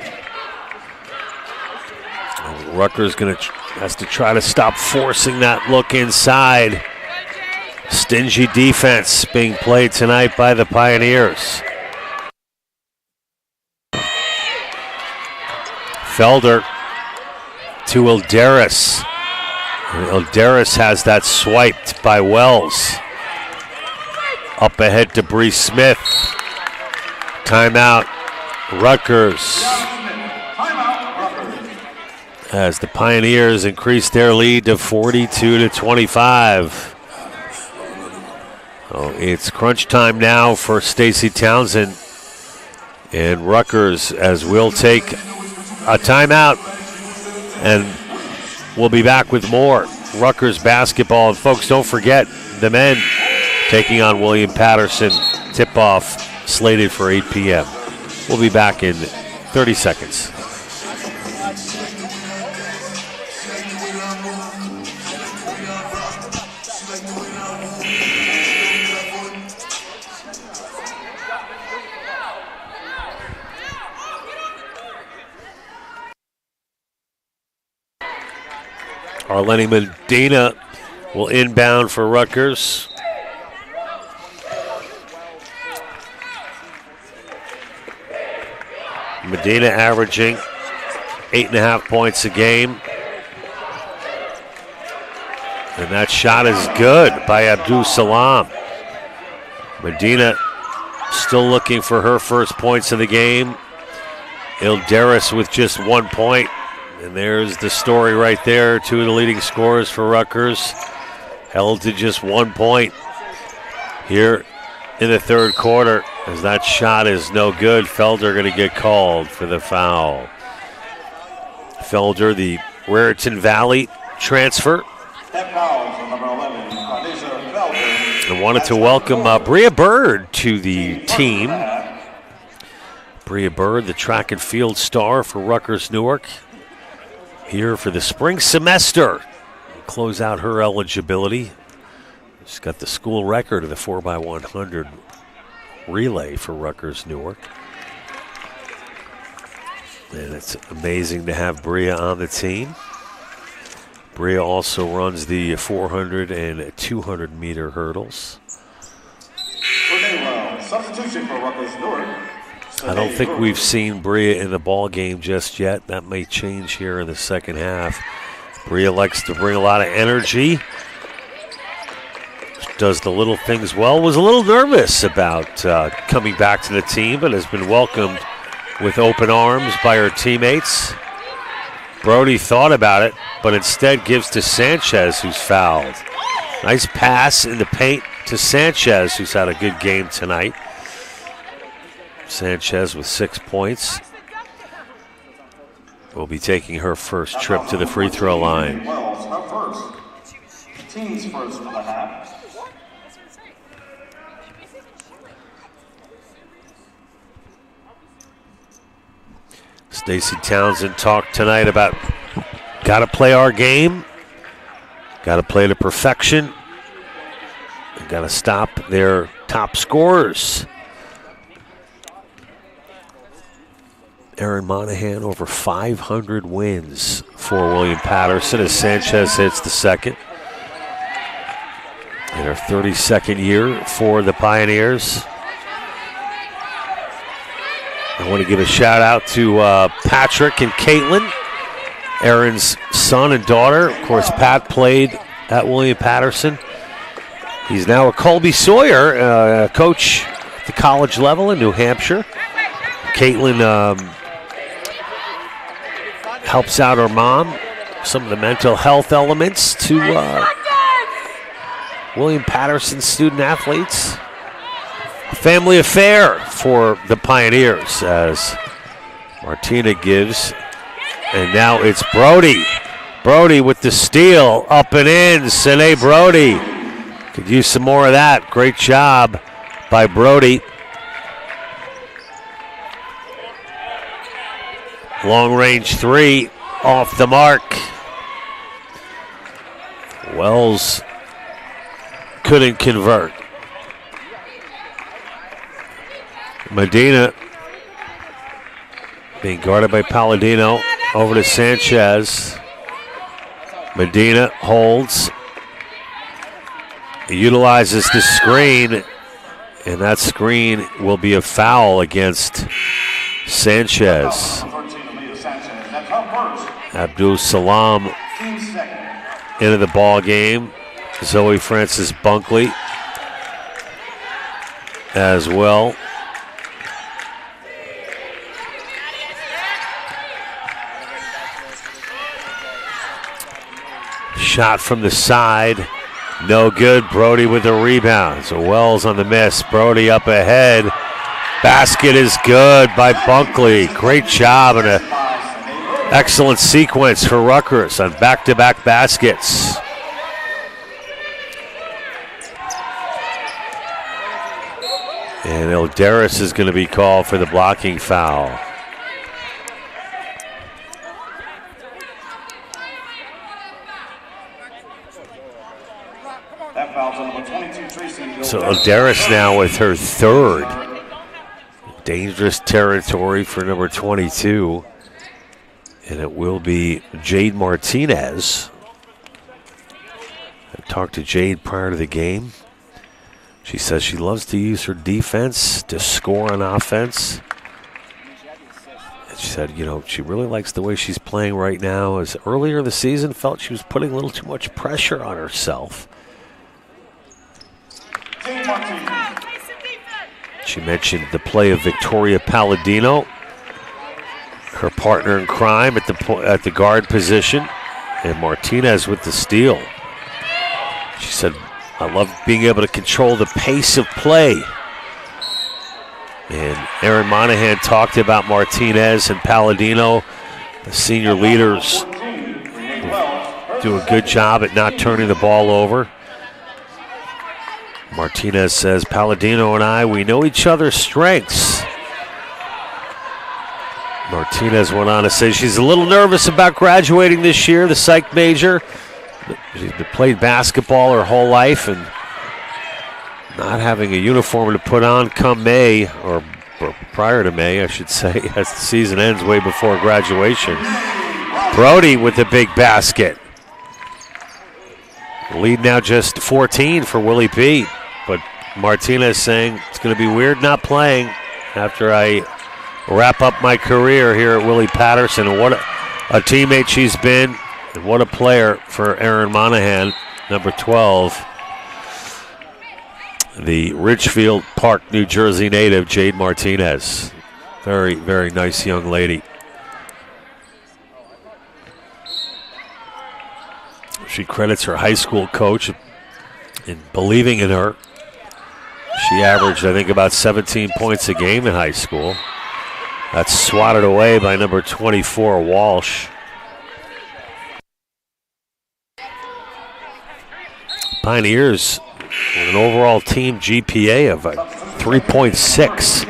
Rutgers has to try to stop forcing that look inside. Stingy defense being played tonight by the Pioneers. Felder to Elderis. Elderis has that swiped by Wells. Up ahead to Bree Smith. Timeout, Rutgers. As the Pioneers increase their lead to 42-25. Oh, it's crunch time now for Stacey Townsend and Rutgers, as we'll take a timeout and we'll be back with more Rutgers basketball. And folks, don't forget the men taking on William Paterson. Tip-off slated for 8 p.m. We'll be back in 30 seconds. Arlene Medina will inbound for Rutgers. Medina averaging 8.5 points a game. And that shot is good by Abdul Salam. Medina still looking for her first points of the game. Ilderis with just 1 point. And there's the story right there. Two of the leading scorers for Rutgers held to just 1 point here in the third quarter. As that shot is no good, Felder going to get called for the foul. Felder, the Raritan Valley transfer. I wanted to welcome Bria Bird to the team. Bria Bird, the track and field star for Rutgers Newark, here for the spring semester. Close out her eligibility. She's got the school record of the 4x100 relay for Rutgers Newark. And it's amazing to have Bria on the team. Bria also runs the 400 and 200 meter hurdles. Substitution for Rutgers Newark. I don't think we've seen Bria in the ball game just yet. That may change here in the second half. Bria likes to bring a lot of energy. Does the little things well. Was a little nervous about coming back to the team, but has been welcomed with open arms by her teammates. Brody thought about it, but instead gives to Sanchez, who's fouled. Nice pass in the paint to Sanchez, who's had a good game tonight. Sanchez with 6 points will be taking her first trip to the free throw line. Team's first for the half. Stacey Townsend talked tonight about got to play our game, got to play to perfection, and got to stop their top scorers. Aaron Monahan over 500 wins for William Paterson as Sanchez hits the second. In her 32nd year for the Pioneers. I want to give a shout out to Patrick and Caitlin, Aaron's son and daughter. Of course, Pat played at William Paterson. He's now a Colby Sawyer coach at the college level in New Hampshire. Caitlin helps out her mom, some of the mental health elements to William Paterson student athletes. A family affair for the Pioneers as Martina gives. And now it's Brody. Brody with the steal, up and in. Sine Brody. Could use some more of that. Great job by Brody. Long range three off the mark. Wells couldn't convert. Medina being guarded by Palladino. Over to Sanchez. Medina holds. Utilizes the screen. And that screen will be a foul against Sanchez. Abdul Salam into the ball game. Zoe Francis Bunkley as well. Shot from the side, no good. Brody with the rebound. So Wells on the miss. Brody up ahead. Basket is good by Bunkley. Great job and an excellent sequence for Rutgers on back-to-back baskets. Ilderis is going to be called for the blocking foul. That foul's on number 22, Tracy. So Ilderis now with her third. Dangerous territory for number 22. And it will be Jade Martinez. I talked to Jade prior to the game. She says she loves to use her defense to score on offense. And she said, you know, she really likes the way she's playing right now. As earlier in the season, felt she was putting a little too much pressure on herself. She mentioned the play of Victoria Palladino, her partner in crime at the guard position, and Martinez with the steal. She said, I love being able to control the pace of play. And Aaron Monahan talked about Martinez and Palladino. The senior leaders do a good job at not turning the ball over. Martinez says, Palladino and I, we know each other's strengths. Martinez went on to say she's a little nervous about graduating this year, the psych major. She's played basketball her whole life and not having a uniform to put on come May, or prior to May, I should say, as the season ends way before graduation. Brody with the big basket. Lead now just 14 for Willie P. But Martinez saying it's going to be weird not playing after I wrap up my career here at Willie Paterson. And what a teammate she's been, and what a player for Aaron Monahan, number 12. The Ridgefield Park, New Jersey native, Jade Martinez. Very, very nice young lady. She credits her high school coach in believing in her. She averaged, I think, about 17 points a game in high school. That's swatted away by number 24, Walsh. Pioneers with an overall team GPA of 3.6.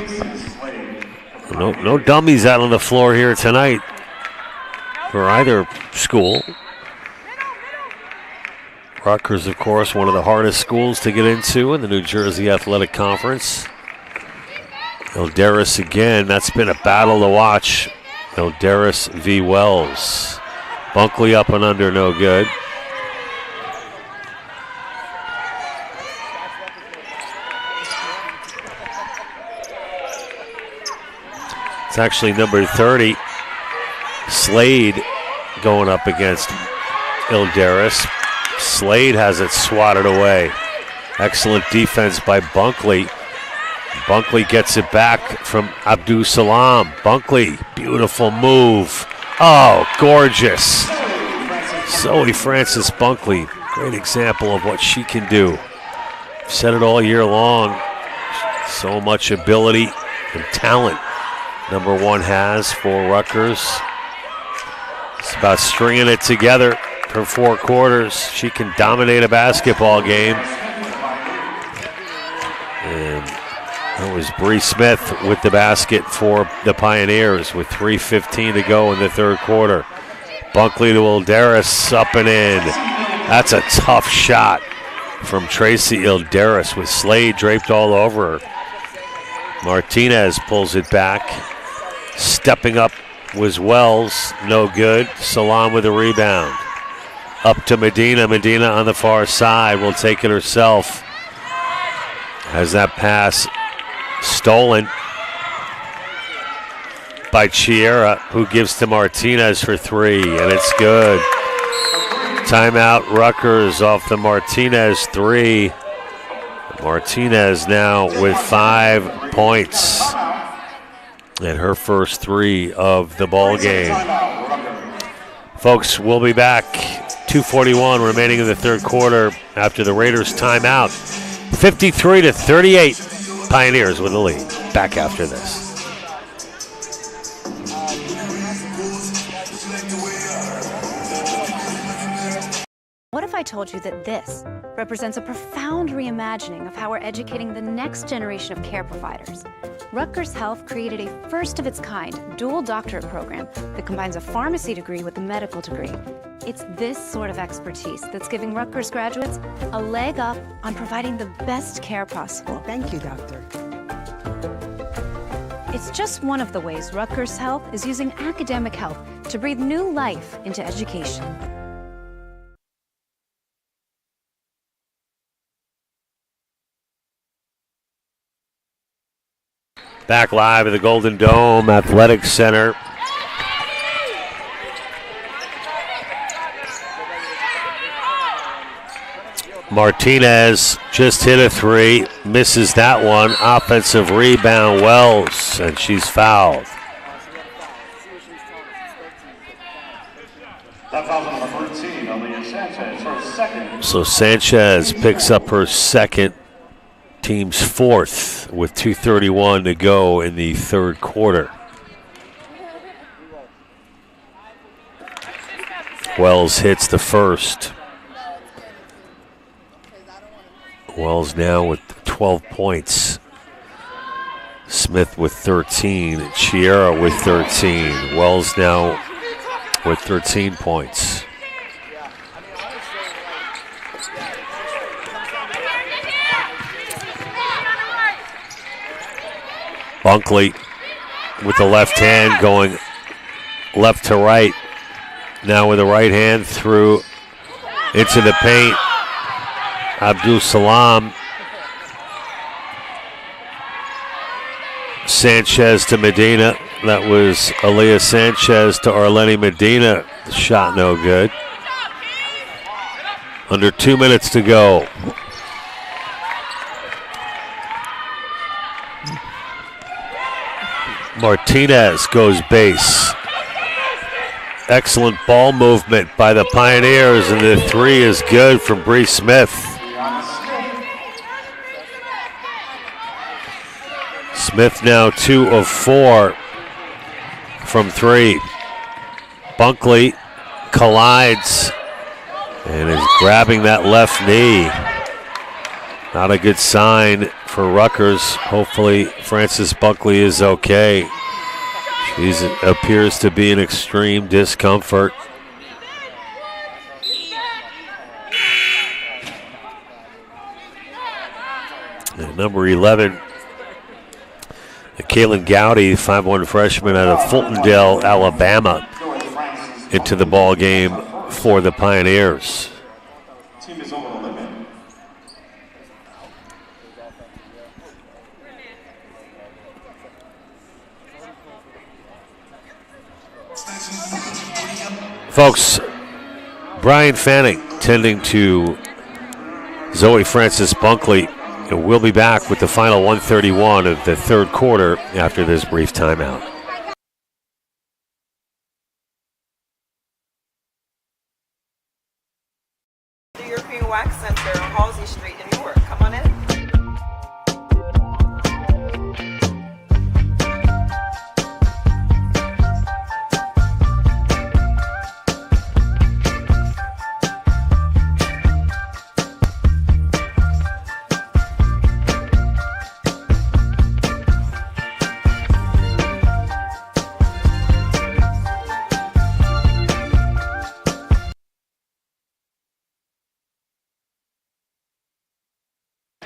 No dummies out on the floor here tonight for either school. Rutgers, of course, one of the hardest schools to get into in the New Jersey Athletic Conference. Ilderis again, that's been a battle to watch. Ilderis v. Wells. Bunkley up and under, no good. It's actually number 30, Slade, going up against Ilderis. Slade has it swatted away. Excellent defense by Bunkley. Bunkley gets it back from Abdul Salam. Bunkley, beautiful move. Oh, gorgeous. Zoe Francis Bunkley, great example of what she can do. Said it all year long. So much ability and talent number one has for Rutgers. It's about stringing it together for 4 quarters. She can dominate a basketball game. And that was Bree Smith with the basket for the Pioneers with 3:15 to go in the third quarter. Bunkley to Ilderis, up and in. That's a tough shot from Tracy Ilderis with Slade draped all over her. Martinez pulls it back. Stepping up was Wells, no good. Salam with a rebound. Up to Medina. Medina on the far side will take it herself. Has that pass stolen by Chiera, who gives to Martinez for 3, and it's good. Timeout, Rutgers off the Martinez 3. Martinez now with 5 points and her first 3 of the ball game. Folks, we'll be back. 2:41 remaining in the third quarter after the Raiders timeout. 53-38, Pioneers with the lead. Back after this. What if I told you that this represents a profound reimagining of how we're educating the next generation of care providers? Rutgers Health created a first-of-its-kind dual doctorate program that combines a pharmacy degree with a medical degree. It's this sort of expertise that's giving Rutgers graduates a leg up on providing the best care possible. Thank you, doctor. It's just one of the ways Rutgers Health is using academic health to breathe new life into education. Back live at the Golden Dome Athletic Center. Martinez just hit a three, misses that one. Offensive rebound, Wells, and she's fouled. That foul on number 13, Aaliyah Sanchez, her second. So Sanchez picks up her second, team's fourth, with 2:31 to go in the third quarter. Wells hits the first. Wells now with 12 points. Smith with 13. Chiara with 13. Wells now with 13 points. Bunkley with the left hand going left to right. Now with the right hand through into the paint. Abdul Salam. Sanchez to Medina. That was Aaliyah Sanchez to Arlene Medina. Shot no good. Under 2 minutes to go. Martinez goes base. Excellent ball movement by the Pioneers, and the three is good from Bree Smith. Smith now 2 of 4 from three. Bunkley collides and is grabbing that left knee. Not a good sign for Rutgers. Hopefully Frances Bunkley is okay. She appears to be in extreme discomfort. And number 11, Caitlin Gowdy, 5'1" freshman out of Fultondale, Alabama, into the ball game for the Pioneers. Team is over the limit. Folks, Brian Fanning tending to Zoe Frances Bunkley. And we'll be back with the final 1:31 of the third quarter after this brief timeout. The European Wax Center on Halsey Street in Newark. Come on in.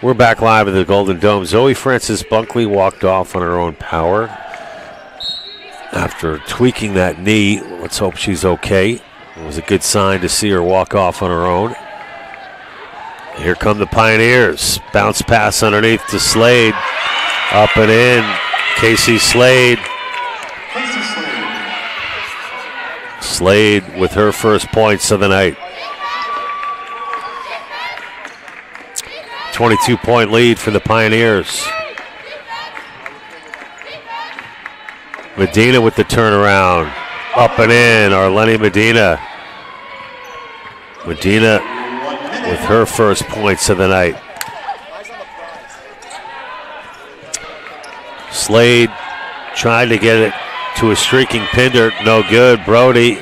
We're back live at the Golden Dome. Zoe Frances Bunkley walked off on her own power after tweaking that knee. Let's hope she's okay. It was a good sign to see her walk off on her own. Here come the Pioneers. Bounce pass underneath to Slade. Up and in. Casey Slade. Slade with her first points of the night. 22-point lead for the Pioneers. Medina with the turnaround. Up and in, Arlene Medina. Medina with her first points of the night. Slade tried to get it to a streaking Pinder. No good. Brody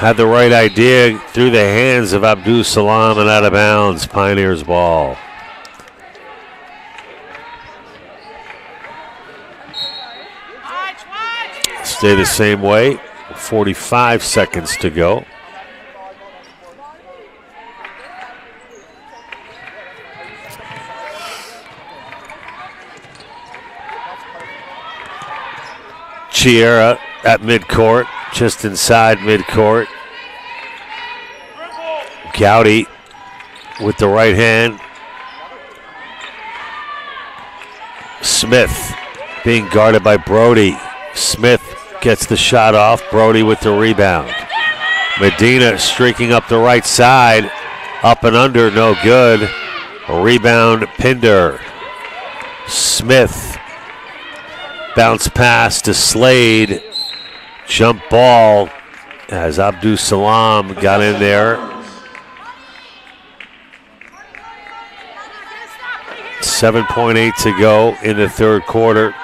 Had the right idea through the hands of Abdul Salam and out of bounds. Pioneers ball. Stay the same way. 45 seconds to go. Chiera at midcourt, just inside midcourt. Gowdy with the right hand. Smith being guarded by Brody. Smith gets the shot off. Brody with the rebound. Medina streaking up the right side. Up and under, no good. A rebound, Pinder. Smith. Bounce pass to Slade. Jump ball as Abdul Salam got in there. 7.8 to go in the third quarter.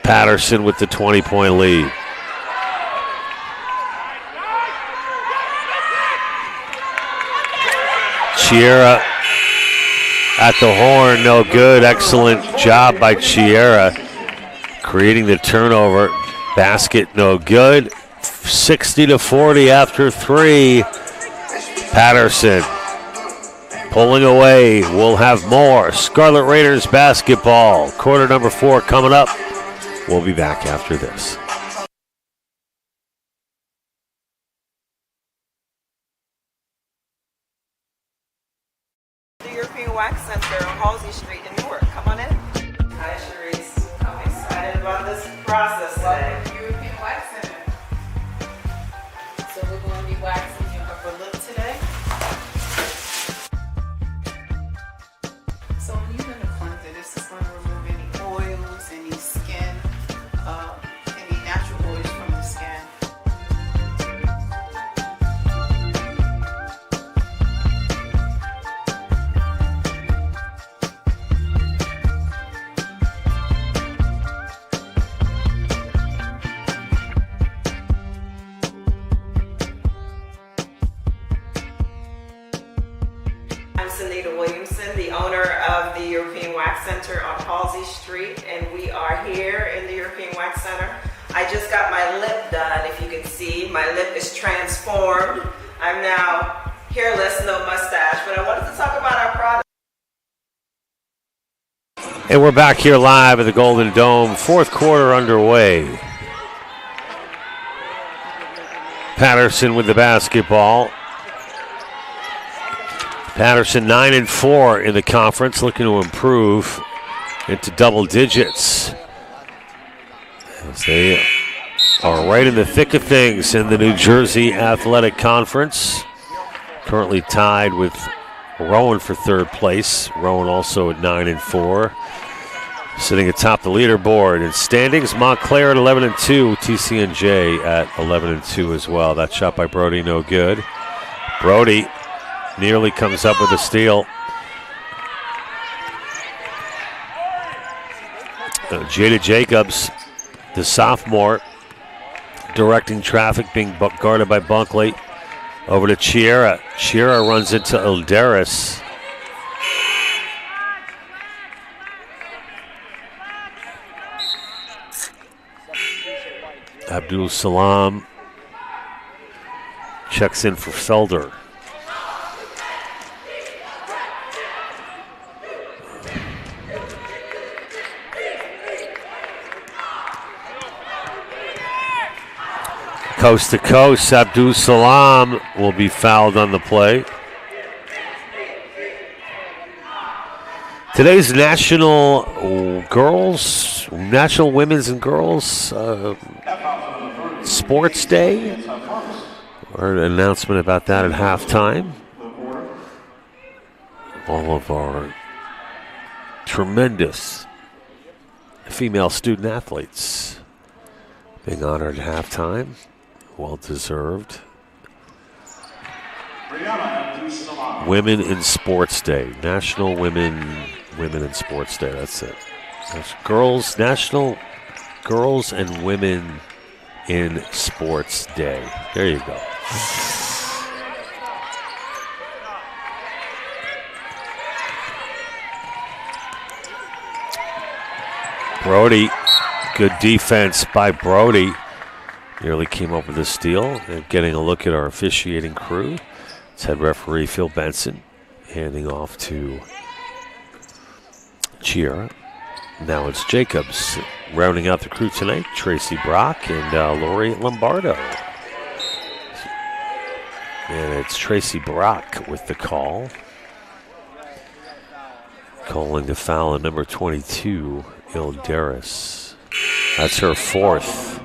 Paterson with the 20-point lead. Chiera at the horn, no good. Excellent job by Chiera creating the turnover. Basket, no good. 60-40 after 3. Paterson pulling away. We'll have more Scarlet Raiders basketball. Quarter number 4 coming up. We'll be back after this. The European Wax Center on Halsey Street in Newark. Come on in. Hi, Sharice. I'm excited about this process today. European Wax Center. So we're going to be waxing your upper lip today. So when you're going to cleanse it, this is going to remove any oils, any skin, any natural oils from the skin. I'm Sunita Williamson, the owner of the European Wax Center on Halsey Street, and we are here in the European Wax Center. I just got my lip done. If you can see, my lip is transformed. I'm now hairless, no mustache, but I wanted to talk about our product. And we're back here live at the Golden Dome. Fourth quarter underway. Paterson with the basketball. Paterson 9-4 in the conference, looking to improve into double digits. As they are right in the thick of things in the New Jersey Athletic Conference. Currently tied with Rowan for third place. Rowan also at 9-4. Sitting atop the leaderboard in standings, Montclair at 11-2, TCNJ at 11-2 as well. That shot by Brody, no good. Brody nearly comes up with a steal. Jada Jacobs, the sophomore, directing traffic, being guarded by Bunkley. Over to Chiera. Chiera runs into Ilderis. Abdul Salam checks in for Felder. Coast to coast, Abdul Salam will be fouled on the play. Today's National Women's and Girls Sports Day. Or an announcement about that at halftime. All of our tremendous female student athletes being honored at halftime. Well deserved. Women in Sports Day. National Women in Sports Day. That's it. That's National Girls and Women in Sports Day. There you go. Brody, good defense by Brody. Nearly came up with a steal. And getting a look at our officiating crew. It's head referee Phil Benson handing off to Chiara. Now it's Jacobs. Rounding out the crew tonight, Tracy Brock and Lori Lombardo. And it's Tracy Brock with the call. Calling the foul on number 22, Ilderis. That's her fourth.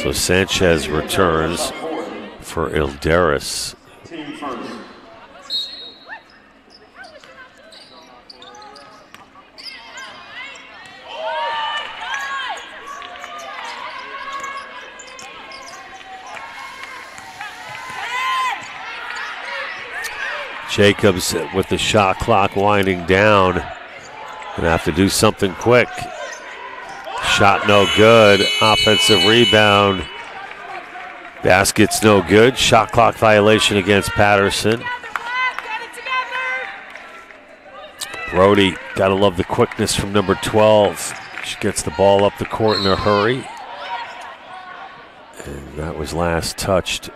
So Sanchez returns for Ilderis. Jacobs with the shot clock winding down. Gonna have to do something quick. Shot no good. Offensive rebound. Basket's no good. Shot clock violation against Paterson. Brody, gotta love the quickness from number 12. She gets the ball up the court in a hurry. And that was last touched.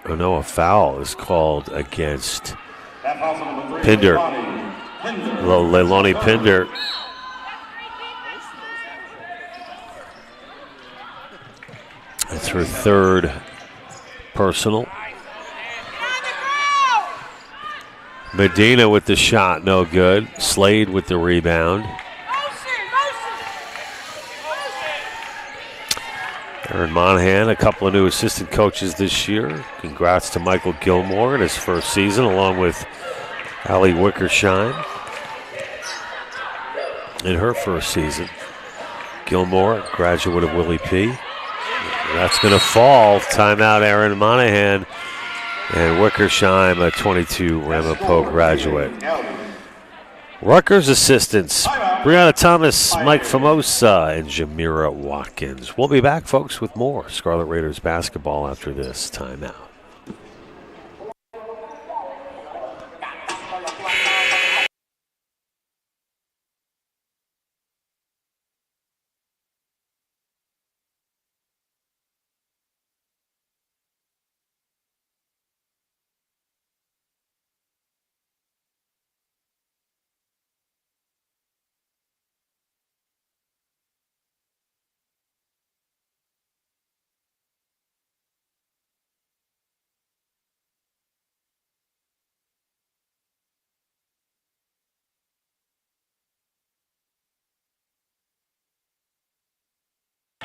Oh no, a foul is called against Pinder. Leilani Pinder. That's her third personal. Medina with the shot, no good. Slade with the rebound. Aaron Monahan, a couple of new assistant coaches this year. Congrats to Michael Gilmore in his first season, along with Allie Wickersheim in her first season. Gilmore, graduate of Willie P. That's going to fall. Timeout, Aaron Monahan. And Wickersheim, a 22 Ramapo graduate. Rutgers assistants, Brianna Thomas, Mike Famosa, and Jamira Watkins. We'll be back, folks, with more Scarlet Raiders basketball after this timeout.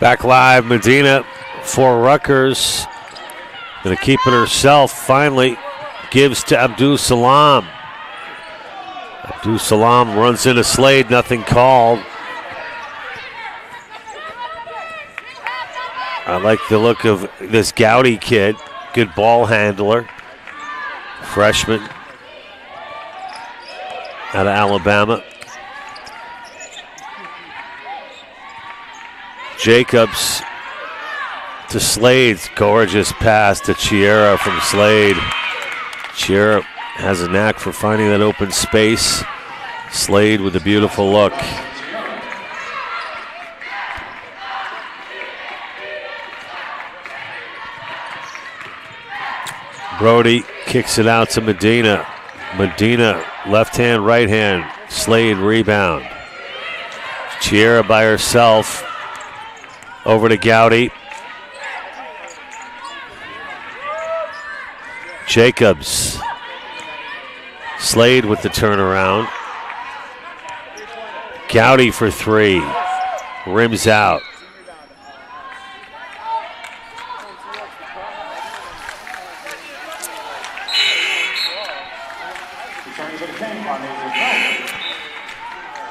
Back live, Medina for Rutgers. Going to keep it herself. Finally gives to Abdul Salam. Abdul Salam runs into Slade. Nothing called. I like the look of this Gowdy kid. Good ball handler. Freshman out of Alabama. Jacobs to Slade. Gorgeous pass to Chiara from Slade. Chiara has a knack for finding that open space. Slade with a beautiful look. Brody kicks it out to Medina. Medina, left hand, right hand. Slade rebound. Chiara by herself. Over to Gowdy. Jacobs. Slade with the turnaround. Gowdy for three. Rims out.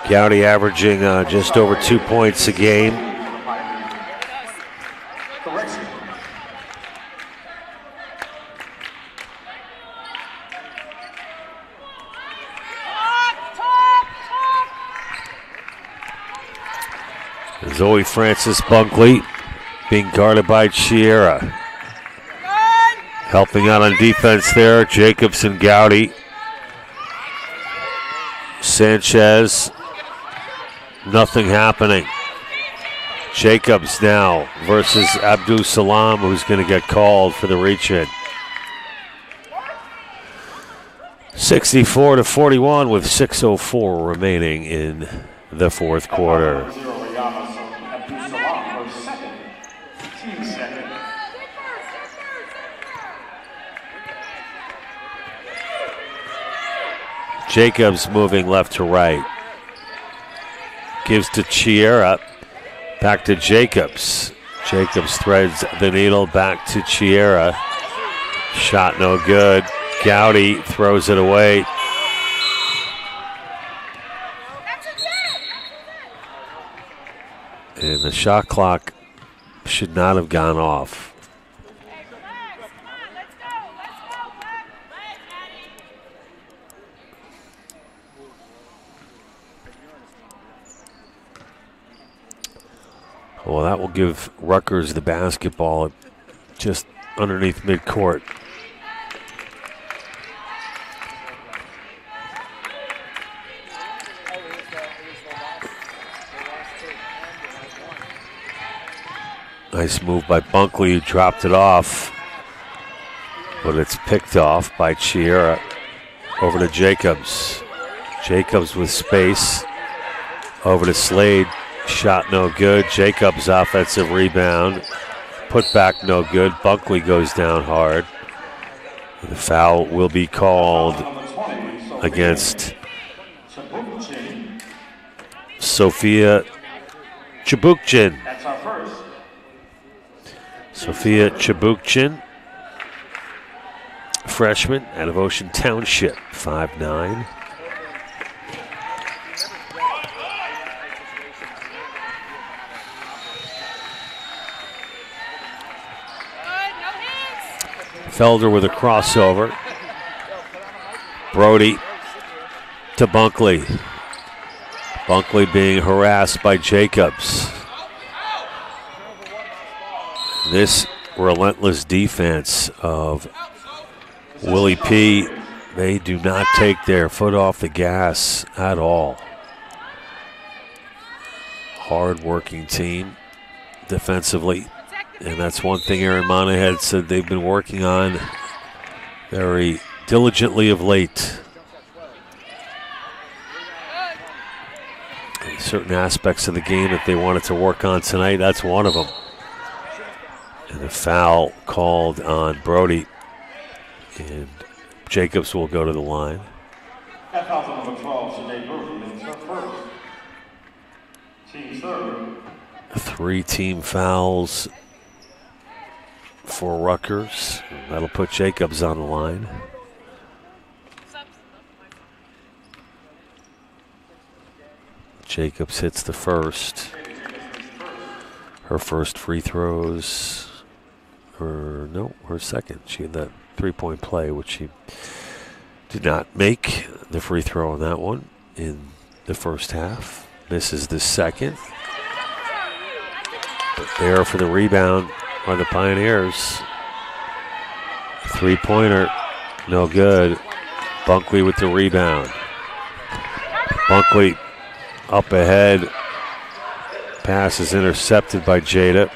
Gowdy averaging just over 2 points a game. Zoe Francis Bunkley being guarded by Chiera. Helping out on defense there, Jacobs and Gowdy. Sanchez, nothing happening. Jacobs now versus Abdul Salam, who's going to get called for the reach-in. 64-41 with 6:04 remaining in the fourth quarter. Jacobs moving left to right. Gives to Chiera. Back to Jacobs. Jacobs threads the needle back to Chiera. Shot no good. Gowdy throws it away. And the shot clock should not have gone off. Well, that will give Rutgers the basketball just underneath midcourt. Nice move by Bunkley, who dropped it off. But it's picked off by Chiera. Over to Jacobs. Jacobs with space. Over to Slade. Shot no good. Jacobs offensive rebound. Put back no good. Bunkley goes down hard. The foul will be called against Sophia Chibukchin. Sophia Chibukchin, freshman out of Ocean Township, 5'9". Felder with a crossover. Brody to Bunkley. Bunkley being harassed by Jacobs. This relentless defense of Willie P, they do not take their foot off the gas at all. Hard-working team defensively. And that's one thing Aaron Monahead said they've been working on very diligently of late. And certain aspects of the game that they wanted to work on tonight, that's one of them. And a foul called on Brody. And Jacobs will go to the line. That foul on number 12, Sinead Brody, is her first. Team's third. 3 team fouls for Rutgers. That'll put Jacobs on the line. Jacobs hits the first. Her first free throws. Her second. She had that three-point play, which she did not make the free throw on that one in the first half. Misses the second. But there for the rebound are the Pioneers. Three-pointer, no good. Bunkley with the rebound. Bunkley up ahead. Pass is intercepted by Jada.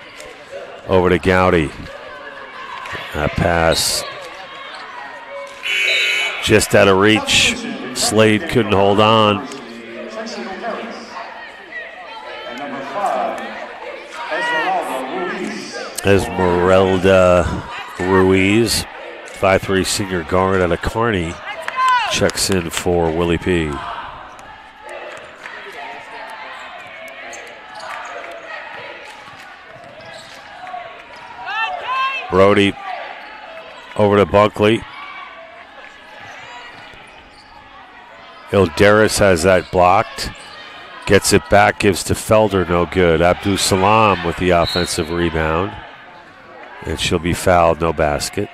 Over to Gowdy. That pass just out of reach. Slade couldn't hold on. Esmeralda Ruiz, 5'3" senior guard out of Kearney, checks in for Willie P. Brody over to Bunkley. Ilderis has that blocked. Gets it back, gives to Felder, no good. Abdul Salam with the offensive rebound. And she'll be fouled, no basket.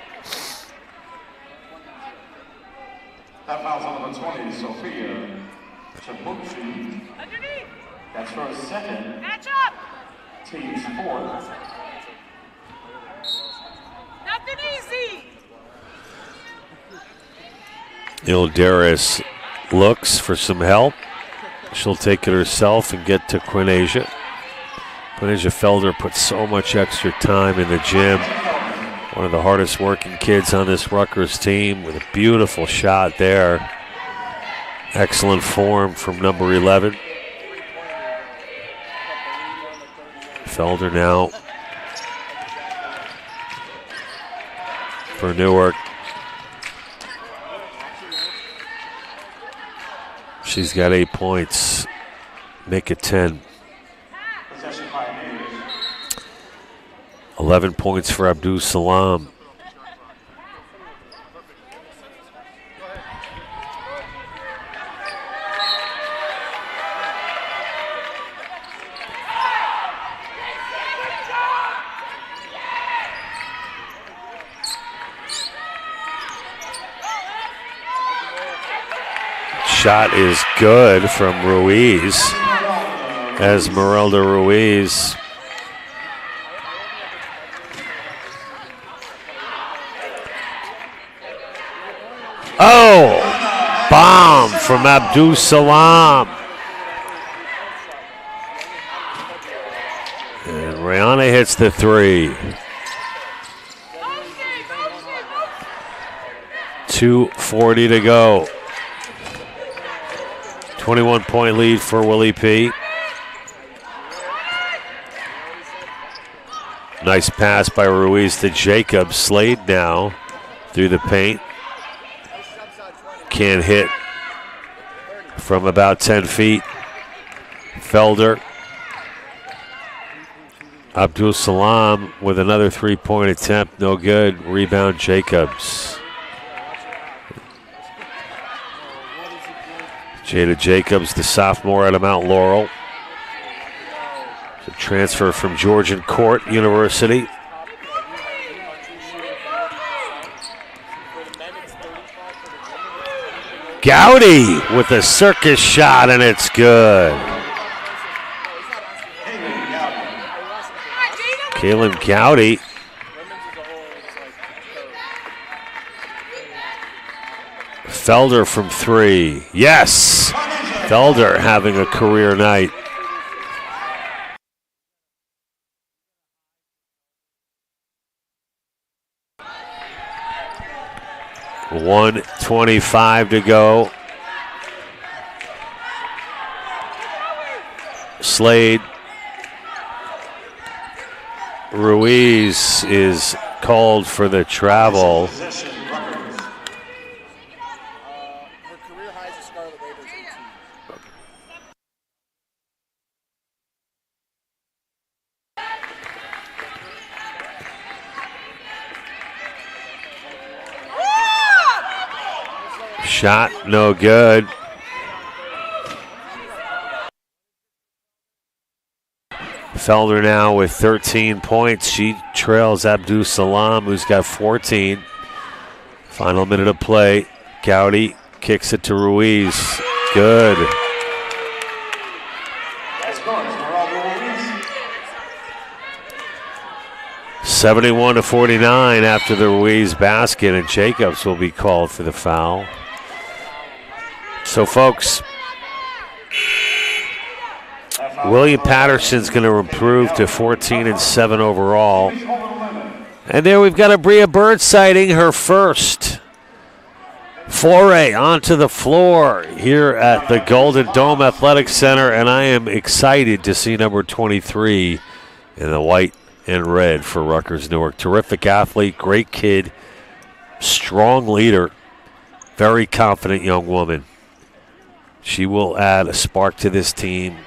That foul's on number 20, Sophia Chibukchin. That's her second. Match up. Team's fourth. Ilderis looks for some help. She'll take it herself and get to Quinasia. Quinasia Felder put so much extra time in the gym. One of the hardest working kids on this Rutgers team with a beautiful shot there. Excellent form from number 11. Felder now for Newark. She's got 8 points. Make it 10. 11 points for Abdul Salam. Shot is good from Ruiz. Esmeralda Ruiz. Oh, bomb from Abdul Salam. And Rihanna hits the 3. 2:40 to go. 21-point lead for Willie P. Nice pass by Ruiz to Jacobs. Slade now through the paint. Can't hit from about 10 feet. Felder. Abdul Salam with another 3-point attempt. No good. Rebound Jacobs. Jada Jacobs, the sophomore out of Mount Laurel. It's a transfer from Georgian Court University. Gowdy with a circus shot, and it's good. Kaylin Gowdy. Felder from 3. Yes! Felder having a career night. .125 to go. Slade. Ruiz is called for the travel. Her career high is the Scarlet Raiders. Shot no good. Felder now with 13 points. She trails Abdul Salam, who's got 14. Final minute of play. Gowdy kicks it to Ruiz. Good. 71-49 after the Ruiz basket, and Jacobs will be called for the foul. So, folks, William Paterson's going to improve to 14-7 overall. And there we've got a Bria Bird sighting, her first foray onto the floor here at the Golden Dome Athletic Center, and I am excited to see number 23 in the white and red for Rutgers Newark. Terrific athlete, great kid, strong leader, very confident young woman. She will add a spark to this team.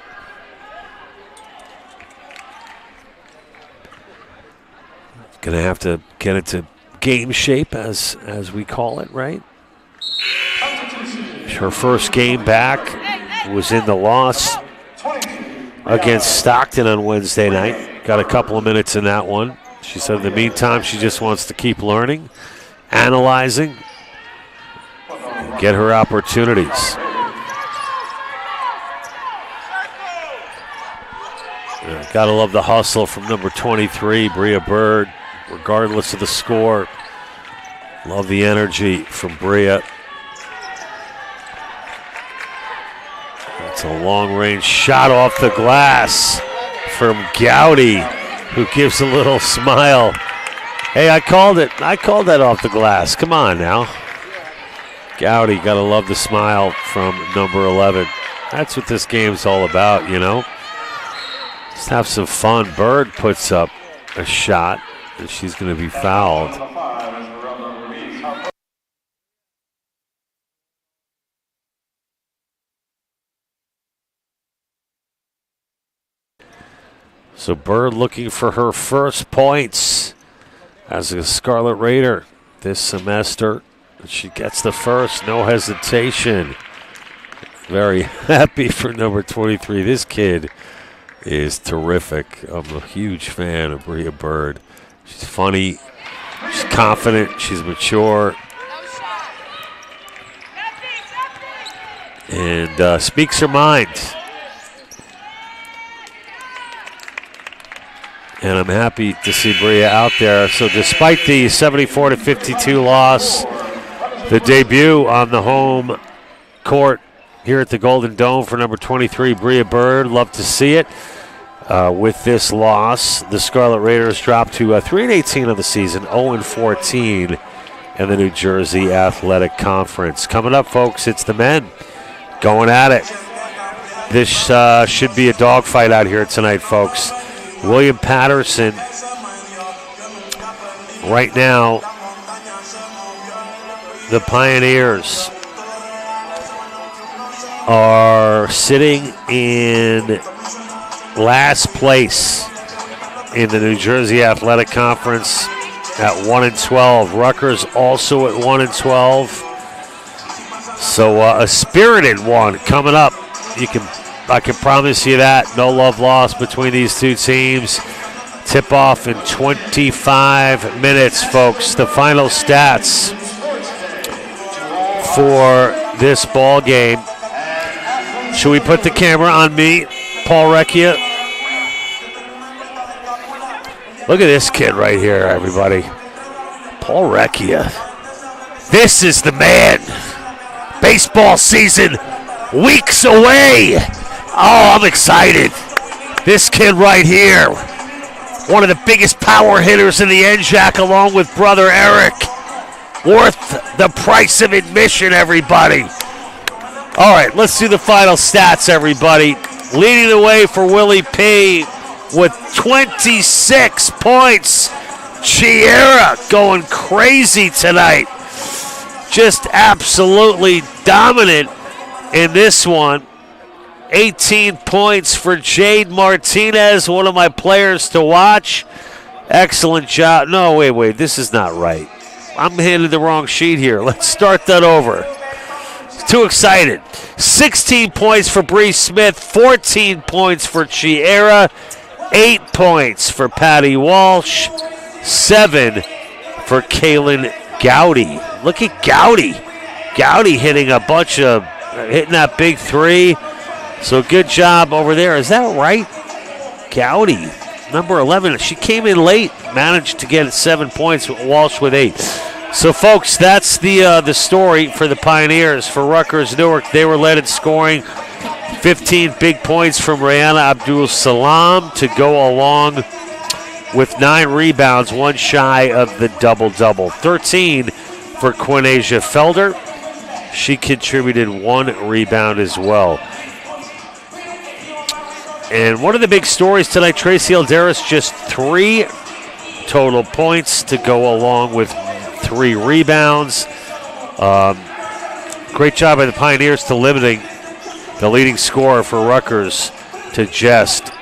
Going to have to get into game shape, as we call it, right? Her first game back was in the loss against Stockton on Wednesday night. Got a couple of minutes in that one. She said in the meantime she just wants to keep learning, analyzing, get her opportunities. Gotta love the hustle from number 23, Bria Bird, regardless of the score. Love the energy from Bria. It's a long-range shot off the glass from Gowdy, who gives a little smile. Hey, I called it. I called that off the glass. Come on now. Gowdy, got to love the smile from number 11. That's what this game's all about, you know. Just have some fun. Bird puts up a shot, and she's going to be fouled. So Bird looking for her first points as a Scarlet Raider this semester. She gets the first, no hesitation. Very happy for number 23. This kid is terrific. I'm a huge fan of Bria Bird. She's funny, she's confident, she's mature, and speaks her mind. And I'm happy to see Bria out there. So despite the 74-52 loss, the debut on the home court here at the Golden Dome for number 23, Bria Bird. Love to see it. With this loss, the Scarlet Raiders dropped to 3-18 of the season, 0-14 in the New Jersey Athletic Conference. Coming up, folks, it's the men going at it. This should be a dogfight out here tonight, folks. William Paterson, right now, the Pioneers are sitting in last place in the New Jersey Athletic Conference at 1-12. Rutgers also at 1-12. So a spirited one coming up. I can promise you that. No love lost between these two teams. Tip off in 25 minutes, folks. The final stats for this ball game. Should we put the camera on me, Paul Recchia? Look at this kid right here, everybody. Paul Recchia. This is the man. Baseball season weeks away. Oh, I'm excited. This kid right here, one of the biggest power hitters in the NJAC along with brother Eric. Worth the price of admission, everybody. All right, let's do the final stats, everybody. Leading the way for Willie P with 26 points. Chiera going crazy tonight. Just absolutely dominant in this one. 18 points for Jade Martinez, one of my players to watch. Excellent job. No, wait, this is not right. I'm handed the wrong sheet here. Let's start that over. Too excited. 16 points for Bree Smith, 14 points for Chiera, 8 points for Patty Walsh, 7 for Kaylin Gowdy. Look at Gowdy. Gowdy hitting that big three. So good job over there. Is that right? Gowdy, number 11. She came in late, managed to get 7 points, Walsh with 8. So, folks, that's the story for the Pioneers. For Rutgers Newark, they were led in scoring. 15 big points from Rihanna Abdul-Salam to go along with 9 rebounds, one shy of the double-double. 13 for Quinasia Felder. She contributed 1 rebound as well. And one of the big stories tonight, Tracy Alderis, just 3 total points to go along with 3 rebounds. Great job by the Pioneers to limiting the leading scorer for Rutgers to just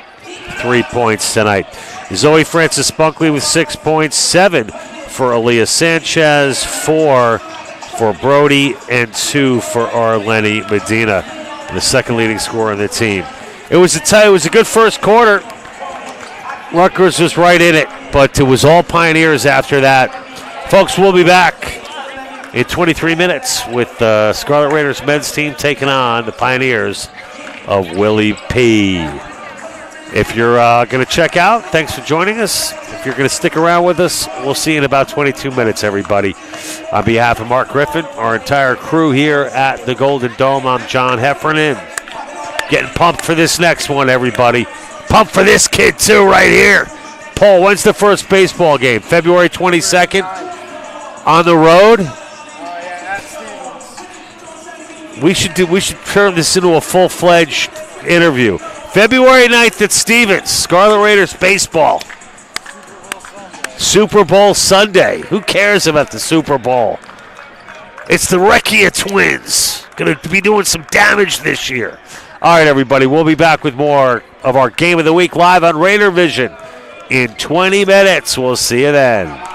3 points tonight. Zoe Francis Bunkley with 6 points, 7 for Aaliyah Sanchez, 4 for Brody, and 2 for Arlene Medina, the second leading scorer on the team. It was a good first quarter. Rutgers was right in it, but it was all Pioneers after that. Folks, we'll be back in 23 minutes with the Scarlet Raiders men's team taking on the Pioneers of Willie P. If you're going to check out, thanks for joining us. If you're going to stick around with us, we'll see you in about 22 minutes, everybody. On behalf of Mark Griffin, our entire crew here at the Golden Dome, I'm John Heffernan. Getting pumped for this next one, everybody. Pumped for this kid, too, right here. Paul, when's the first baseball game? February 22nd? On the road? We should turn this into a full-fledged interview. February 9th at Stevens. Scarlet Raiders baseball. Super Bowl Sunday. Who cares about the Super Bowl? It's the Recchia twins. Going to be doing some damage this year. All right, everybody, we'll be back with more of our Game of the Week live on Raider Vision in 20 minutes. We'll see you then.